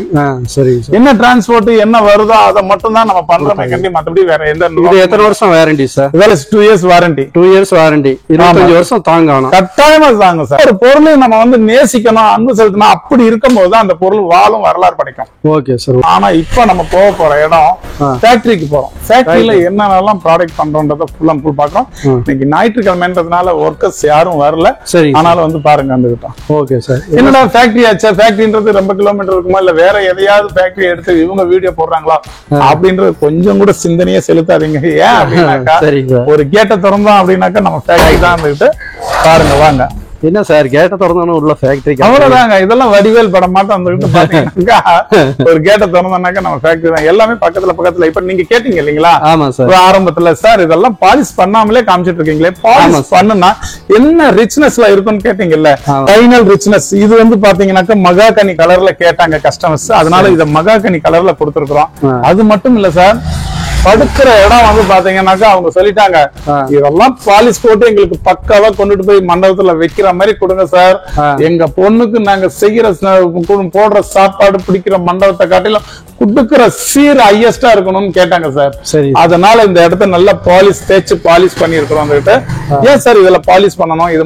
சரி, என்ன டிரான்ஸ்போர்ட் என்ன வருதோ அதை மட்டும் தான் நம்ம பண்றோம். மற்றபடி வேற எந்த. எத்தனை வருஷம் warranty sir? 2 years warranty. 2 years warranty, 25 வருஷம் தாங்கணும். கட்டாயமா தாங்க சார். ஒரு பொருளை நம்ம நேசிக்கணும், அன்பு செலுத்தணும். அப்படி இருக்கும் போது அந்த பொருள் வாழும், வரலாறு படைக்கும். Okay sir. ஆனா இப்ப நம்ம போக போற இடம் ஃபேக்டரிக்கு போறோம். ஃபேக்டரியில என்னென்னலாம் ப்ராடக்ட் பண்றோம்ன்றத ஃபுல் அண்ட் ஃபுல் பாக்குறோம். இன்னைக்கு ஞாயிற்றுக்கிழமைன்றதுனால ஒர்க்கர்ஸ் யாரும் வரல. சரி, ஆனாலும் பாருங்க அந்த கிட்ட. Okay sir. என்னடா ஃபேக்டரி ஆச்சா? ஃபேக்டரின்றது ரொம்ப கிலோமீட்டர் இருக்குமா, இல்ல வேற எதையாவது ஃபேக்டரி எடுத்து இவங்க வீடியோ போடுறாங்களா அப்படின்றது கொஞ்சம் கூட சிந்தனையே செலுத்தாதீங்க. ஏன் அப்படின்னாக்கா ஒரு கேட்டை திறந்தோம் அப்படின்னாக்கா நம்ம ஃபேக்டரி தான் இருந்துட்டு பாருங்க. வாங்க. என்ன சார் கேட்ட திறந்தானே உள்ள ஃபேக்டரி? அவ்வளவுதாங்க. இதெல்லாம் வடிவேல் படம் மாட்டம் வந்துகிட்டு பாத்தீங்கன்னாக்கா ஒரு கேட்ட திறந்தானாக்கா நம்ம ஃபேக்டரி தான். எல்லாமே பக்கத்துல. இப்ப நீங்க கேட்டீங்க இல்லீங்களா? ஆமா சார். ஆரம்பத்துல சார் இதெல்லாம் பாலிஷ் பண்ணாமலே காமிச்சிட்டு இருக்கீங்களே, பாலிஷ் பண்ணுனா என்ன ரிச்னஸ்ல இருக்குன்னு கேட்டீங்கல்ல, ஃபைனல் ரிச்னஸ். இது பாத்தீங்கன்னாக்கா மகாகனி கலர்ல கேட்டாங்க கஸ்டமர்ஸ், அதனால இத மகாகனி கலர்ல கொடுத்துருக்கோம். அது மட்டும் இல்ல சார், படுக்கிற இடம் வந்து பாத்தீங்கன்னாக்கா அவங்க சொல்லிட்டாங்க, இதெல்லாம் பாலிஷ் போட்டு எங்களுக்கு பக்காவா கொண்டுட்டு போய் மண்டபத்துல வைக்கிற மாதிரி கொடுங்க சார். எங்க பொண்ணுக்கு நாங்க செய்யற போடுற சாப்பாடு பிடிக்கிற மண்டபத்தை காட்டிலும் குடுக்கிற சீர் ஹையஸ்டா இருக்கணும்னு கேட்டாங்க சார். சரி, அதனால இந்த இடத்த நல்லா பாலிஷ் தேய்ச்சு பாலிஷ் பண்ணி இருக்கிறோம். ஏன் சார் இதுல பாலிஷ் பண்ணணும், இது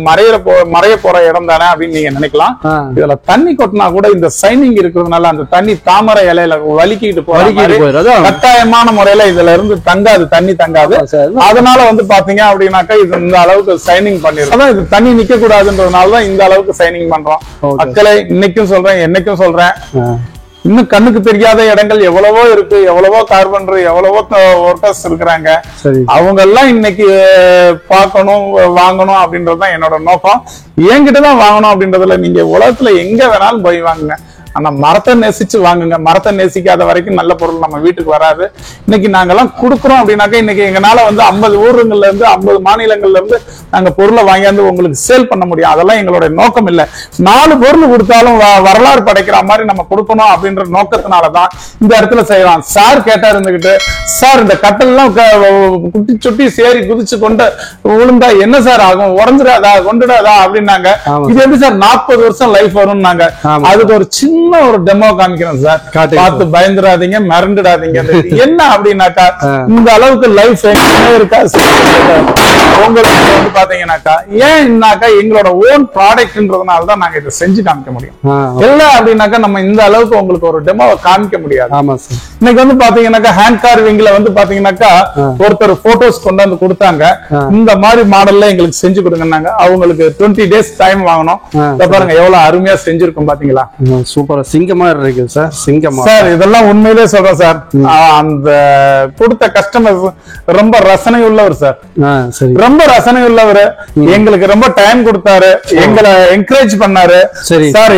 மறைய போற இடம் தானே அப்படின்னு நீங்க நினைக்கலாம். இதுல தண்ணி கொட்டினா கூட இந்த சைனிங் இருக்கிறதுனால அந்த தண்ணி தாமரை இலையில வலிக்கிட்டு போறது கட்டாயமான முறையில இதுல இருந்து தங்காது, தண்ணி தங்காது. அதனால வந்து பாத்தீங்க அப்படின்னாக்கா இது இந்த அளவுக்கு சைனிங் பண்ணிருக்கோம். இது தண்ணி நிக்க கூடாதுன்றதுனாலதான் இந்த அளவுக்கு சைனிங் பண்றோம். மக்களை இன்னைக்கும் சொல்றேன், என்னைக்கும் சொல்றேன், இன்னும் கண்ணுக்கு தெரியாத இடங்கள் எவ்வளவோ இருக்கு, எவ்வளவோ கார்பன்டர், எவ்வளவோ ஒர்க்கர்ஸ் இருக்கிறாங்க. அவங்க எல்லாம் இன்னைக்கு பார்க்கணும், வாங்கணும் அப்படின்றதுதான் என்னோட நோக்கம். என்கிட்டதான் வாங்கணும் அப்படின்றதுல நீங்க உலகத்துல எங்க வேணாலும் போய் வாங்குங்க, ஆனா மரத்தை நேசிச்சு வாங்குங்க. மரத்தை நேசிக்காத வரைக்கும் நல்ல பொருள் நம்ம வீட்டுக்கு வராது. இன்னைக்கு நாங்கெல்லாம் கொடுக்குறோம் அப்படின்னாக்கா இன்னைக்கு எங்களால வந்து 50 ஊருங்கள்ல இருந்து 50 மாநிலங்கள்ல இருந்து நாங்க பொருளை வாங்கியாந்து உங்களுக்கு சேல் பண்ண முடியும். அதெல்லாம் எங்களுடைய நோக்கம் இல்ல. 4 பொருள் கொடுத்தாலும் வரலாறு படைக்கிற மாதிரி நம்ம கொடுக்கணும் அப்படின்ற நோக்கத்தினாலதான் இந்த இடத்துல செய்யலாம். சார் கேட்டா இருந்துகிட்டு, சார் இந்த கட்டெல்லாம் குட்டி சுட்டி சேரி குதிச்சு கொண்டு விழுந்தா என்ன சார் ஆகும், உடஞ்சிடாதா, கொண்டுடாதா அப்படின்னாங்க. இது எப்படி சார் 40 வருஷம் லைஃப் வரும் நாங்க. அதுக்கு ஒரு சின்ன ஒரு டெமோ காமிக்கிறேன் சார், பார்த்து பயந்துடாதீங்க, மிரண்டுடாதீங்க. என்ன அப்படின்னாக்கா இந்த அளவுக்கு லைஃப் இருக்கா உங்களுக்கு வந்து பாத்தீங்கன்னாக்கா, ஏன்னாக்கா எங்களோட ஓன் ப்ராடக்ட்ன்றதுனாலதான் நாங்க இதை செஞ்சு காமிக்க முடியும். இல்ல அப்படின்னாக்கா நம்ம இந்த அளவுக்கு உங்களுக்கு ஒரு டெமோவை காமிக்க முடியாது. இன்னைக்கு வந்து பாத்தீங்கன்னாக்கா ஹேண்ட் கார்விங்ல வந்து பாத்தீங்கன்னாக்கா ஒருத்தர் போட்டோஸ் கொண்டு வந்து கொடுத்தாங்க, இந்த மாதிரி மாடல்ல எங்களுக்கு செஞ்சு கொடுங்கன்னாங்க. அவங்களுக்கு 20 days டைம் வாங்கணும். பாருங்க எவ்வளவு அருமையா செஞ்சிருக்கும் பாத்தீங்களா, சூப்பர் சிங்கமா இருக்கு சார். சிங்கமா சார் இதெல்லாம் உண்மையிலே சொல்றேன் சார். அந்த கொடுத்த கஸ்டமர் ரொம்ப ரசனை உள்ளவர் சார், ரொம்ப ரசனை உள்ளவர். எங்களுக்கு ரொம்ப டைம் கொடுத்தாரு, எங்களை என்கரேஜ் பண்ணாரு. சார்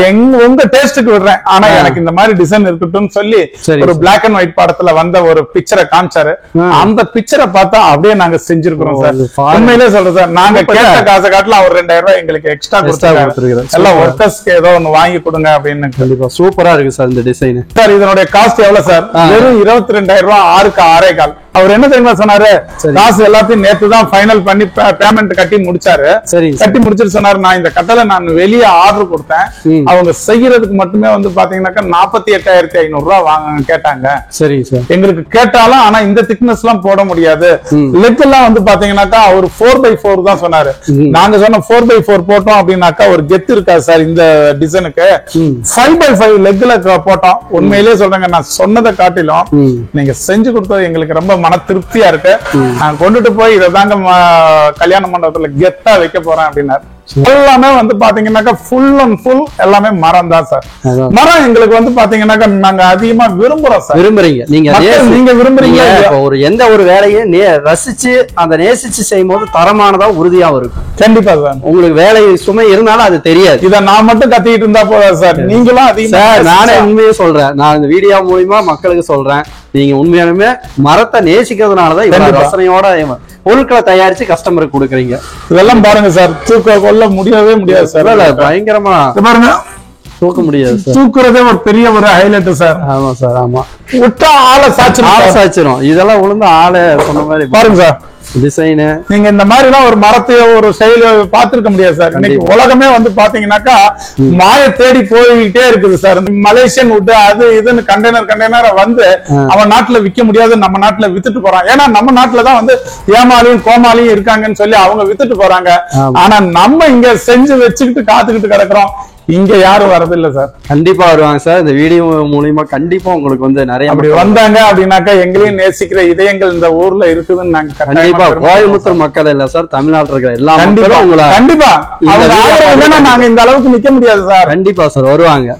உங்க டேஸ்டுக்கு விடுறேன், ஆனா எனக்கு இந்த மாதிரி டிசைன் இருக்கட்டும் சொல்லி ஒரு பிளாக் அண்ட் ஒயிட் படத்துல வந்த ஒரு பிக்சரை காமிச்சாரு. அந்த பிக்சரை பார்த்தா அப்படியே நாங்க செஞ்சிருக்கிறோம் சார். உண்மையிலே சொல்றேன் சார், நாங்க கேட்ட காசை காட்டில அவர் 2000 ரூபாய் எங்களுக்கு எக்ஸ்ட்ரா கொடுத்தாரு. எல்லாம் ஒர்க்கர்ஸ்க்கு ஏதோ ஒண்ணு வாங்கி கொடுங்க அப்படின்னு. கண்டிப்பா சூப்பரா இருக்கு சார் இந்த டிசைன். சார் இதனுடைய காஸ்ட் எவ்வளவு சார்? வெறும் 22,000 ரூபாய், 6க்கு 6.25. அவர் என்ன தெரியுமா சொன்னாரு, காசு எல்லாத்தையும் நேத்து தான் ஃபைனல் பண்ணி பேமெண்ட் கட்டி முடிச்சாரு. கட்டி முடிச்சிட்டு சொன்னாரு, நான் இந்த கட்டளை நான் வெளியே ஆர்டர் கொடுத்தேன், அவங்க செய்யறதுக்கு மட்டுமே வந்து பாத்தீங்கன்னாக்கா 48,500 ரூபாய் வாங்க கேட்டாங்க. சரி சார், எங்களுக்கு கேட்டாலும் ஆனா இந்த திக்னஸ் எல்லாம் போட முடியாது. லெக் எல்லாம் வந்து பாத்தீங்கன்னாக்கா அவர் 4x4 தான் சொன்னாரு. நாங்க சொன்ன 4x4 போட்டோம் அப்படின்னாக்கா ஒரு கெத்து இருக்காது சார் இந்த டிசைனுக்கு. 5x5 லெக்ல போட்டோம். உண்மையிலேயே சொல்றேங்க, நான் சொன்னதை காட்டிலும் நீங்க செஞ்சு கொடுத்தது எங்களுக்கு ரொம்ப மன திருப்தியா இருக்கு. நான் கொண்டுட்டு போய் இதை தாங்க கல்யாண மண்டபத்துல கெத்தா வைக்க போறேன் அப்படின்னாரு. எல்லாமே வந்து பாத்தீங்கன்னாக்கா ஃபுல் அண்ட் ஃபுல் எல்லாமே மரம் தான் சார். மரம் எங்களுக்கு வந்து பாத்தீங்கன்னாக்கா நாங்க அதிகமா விரும்புறோம் சார். விரும்புறீங்க நீங்க விரும்புறீங்க. ஒரு எந்த ஒரு வேலையை ரசிச்சு அந்த நேசிச்சு செய்யும் போது தரமானதா உறுதியா இருக்கும். கண்டிப்பா சார். உங்களுக்கு வேலை சுமை இருந்தாலும் அது தெரியாது. இத நான் மட்டும் கத்திட்டு இருந்தா போதும் சார், நீங்களும் அதிகமா. நானே உண்மையே சொல்றேன், நான் இந்த வீடியோ மூலியமா மக்களுக்கு சொல்றேன், நீங்க உண்மையாலுமே மரத்தை நேசிக்கிறதுனாலதான் இவ்வளவு ரசனையோட பொருட்களை தயாரிச்சு கஸ்டமருக்கு கொடுக்குறீங்க. இதெல்லாம் பாருங்க சார், தூக்க கொள்ள முடியவே முடியாது சார். பயங்கரமா பாருங்க, தூக்க முடியாது. தூக்குறதே ஒரு பெரிய ஒரு ஹைலைட் சார். ஆமா சார், ஆமா. விட்டா ஆளை சாச்சிரும். இதெல்லாம் உளுந்து ஆளை சொன்ன மாதிரி பாருங்க சார். டிசைனு நீங்க இந்த மாதிரி எல்லாம் ஒரு மரத்தை ஒரு செயல பாத்துருக்க முடியாது சார். இன்னைக்கு உலகமே வந்து பாத்தீங்கன்னாக்கா மாய தேடி போய்கிட்டே இருக்குது சார். மலேசியன் வுட் அது இதுன்னு கண்டெய்னரை வந்து அவன் நாட்டுல விற்க முடியாது, நம்ம நாட்டுல வித்துட்டு போறான். ஏன்னா நம்ம நாட்டுலதான் வந்து ஏமாலியும் கோமாலியும் இருக்காங்கன்னு சொல்லி அவங்க வித்துட்டு போறாங்க. ஆனா நம்ம இங்க செஞ்சு வச்சுக்கிட்டு காத்துக்கிட்டு கிடக்குறோம். இங்க யாரும் வரதில்லை சார். கண்டிப்பா வருவாங்க சார். இந்த வீடியோ மூலியமா கண்டிப்பா உங்களுக்கு வந்து நிறைய அப்படி வந்தாங்க அப்படின்னாக்கா எங்களையும் நேசிக்கிற இதயங்கள் இந்த ஊர்ல இருக்குதுன்னு நாங்க கண்டிப்பா. கோயம்புத்தூர் மக்கள் இல்ல சார், தமிழ்நாட்டில் இருக்கிற எல்லா மக்களும் உங்களை கண்டிப்பா நாங்க இந்த அளவுக்கு நிக்க முடியாது சார். கண்டிப்பா சார் வருவாங்க.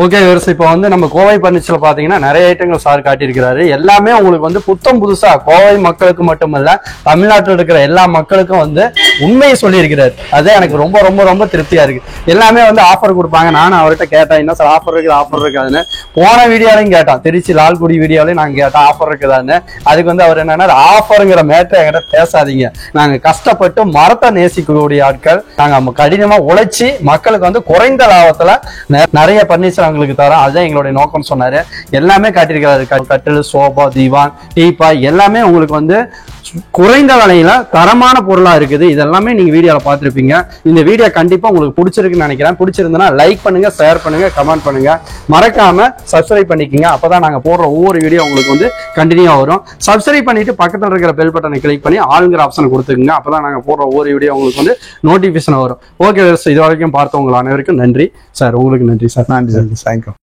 ஓகே விவர்ஸ், இப்போ வந்து நம்ம கோவை பர்னிச்சர்ல பாத்தீங்கன்னா நிறைய ஐட்டங்கள் சார் காட்டியிருக்கிறாரு. எல்லாமே உங்களுக்கு வந்து புத்தம் புதுசா கோவை மக்களுக்கு மட்டுமல்ல தமிழ்நாட்டில் இருக்கிற எல்லா மக்களுக்கும் வந்து உண்மையை சொல்லியிருக்கிறாரு. அதான் எனக்கு ரொம்ப ரொம்ப ரொம்ப திருப்தியா இருக்கு. எல்லாமே வந்து ஆஃபர் கொடுப்பாங்க. நானும் அவர்கிட்ட கேட்டேன், என்ன சார் ஆஃபர் இருக்குதுன்னு. போன வீடியோலையும் கேட்டான், திருச்சி லால்குடி வீடியோலையும் நாங்க கேட்டோம் ஆஃபர் இருக்குதான்னு. அதுக்கு வந்து அவர் என்னன்னா, ஆஃபருங்கிற மேட்டர் என்கிட்ட பேசாதீங்க, நாங்க கஷ்டப்பட்டு மரத்தை நேசிக்கக்கூடிய ஆட்கள், நாங்க கடினமா உழைச்சி மக்களுக்கு வந்து குறைந்த லாபத்துல நிறைய பர்னிச்சர் அவங்களுக்கு தரோம், அதுதான் எங்களுடைய நோக்கம் சொன்னாரு. எல்லாமே காட்டியிருக்கிறாரு. கட்டில், சோபா, தீவான், டீபாய் எல்லாமே உங்களுக்கு வந்து குறைந்த விலையில தரமான பொருளா இருக்குது. இதெல்லாமே நீங்க வீடியோல பார்த்திருப்பீங்க. இந்த வீடியோ கண்டிப்பா உங்களுக்கு பிடிச்சிருக்குன்னு நினைக்கிறேன். பிடிச்சிருந்தனா லைக் பண்ணுங்க, ஷேர் பண்ணுங்க, கமெண்ட் பண்ணுங்க, மறக்காம சப்ஸ்கிரைப் பண்ணிக்கங்க. அப்பதான் நாங்க போடுற ஒவ்வொரு வீடியோ உங்களுக்கு வந்து கண்டினியூவா வரும். சப்ஸ்கிரைப் பண்ணிட்டு பக்கத்துல இருக்கிற பெல் பட்டனை கிளிக் பண்ணி ஆளுங்கிற ஆப்ஷனை கொடுத்துக்கங்க. அப்பதான் நாங்க போடுற ஒவ்வொரு வீடியோ உங்களுக்கு வந்து நோட்டிபிகேஷன் வரும். ஓகே, இது வரைக்கும் பார்த்தவங்க அனைவருக்கும் நன்றி சார். உங்களுக்கு நன்றி சார். நன்றி சார். தேங்க்யூ.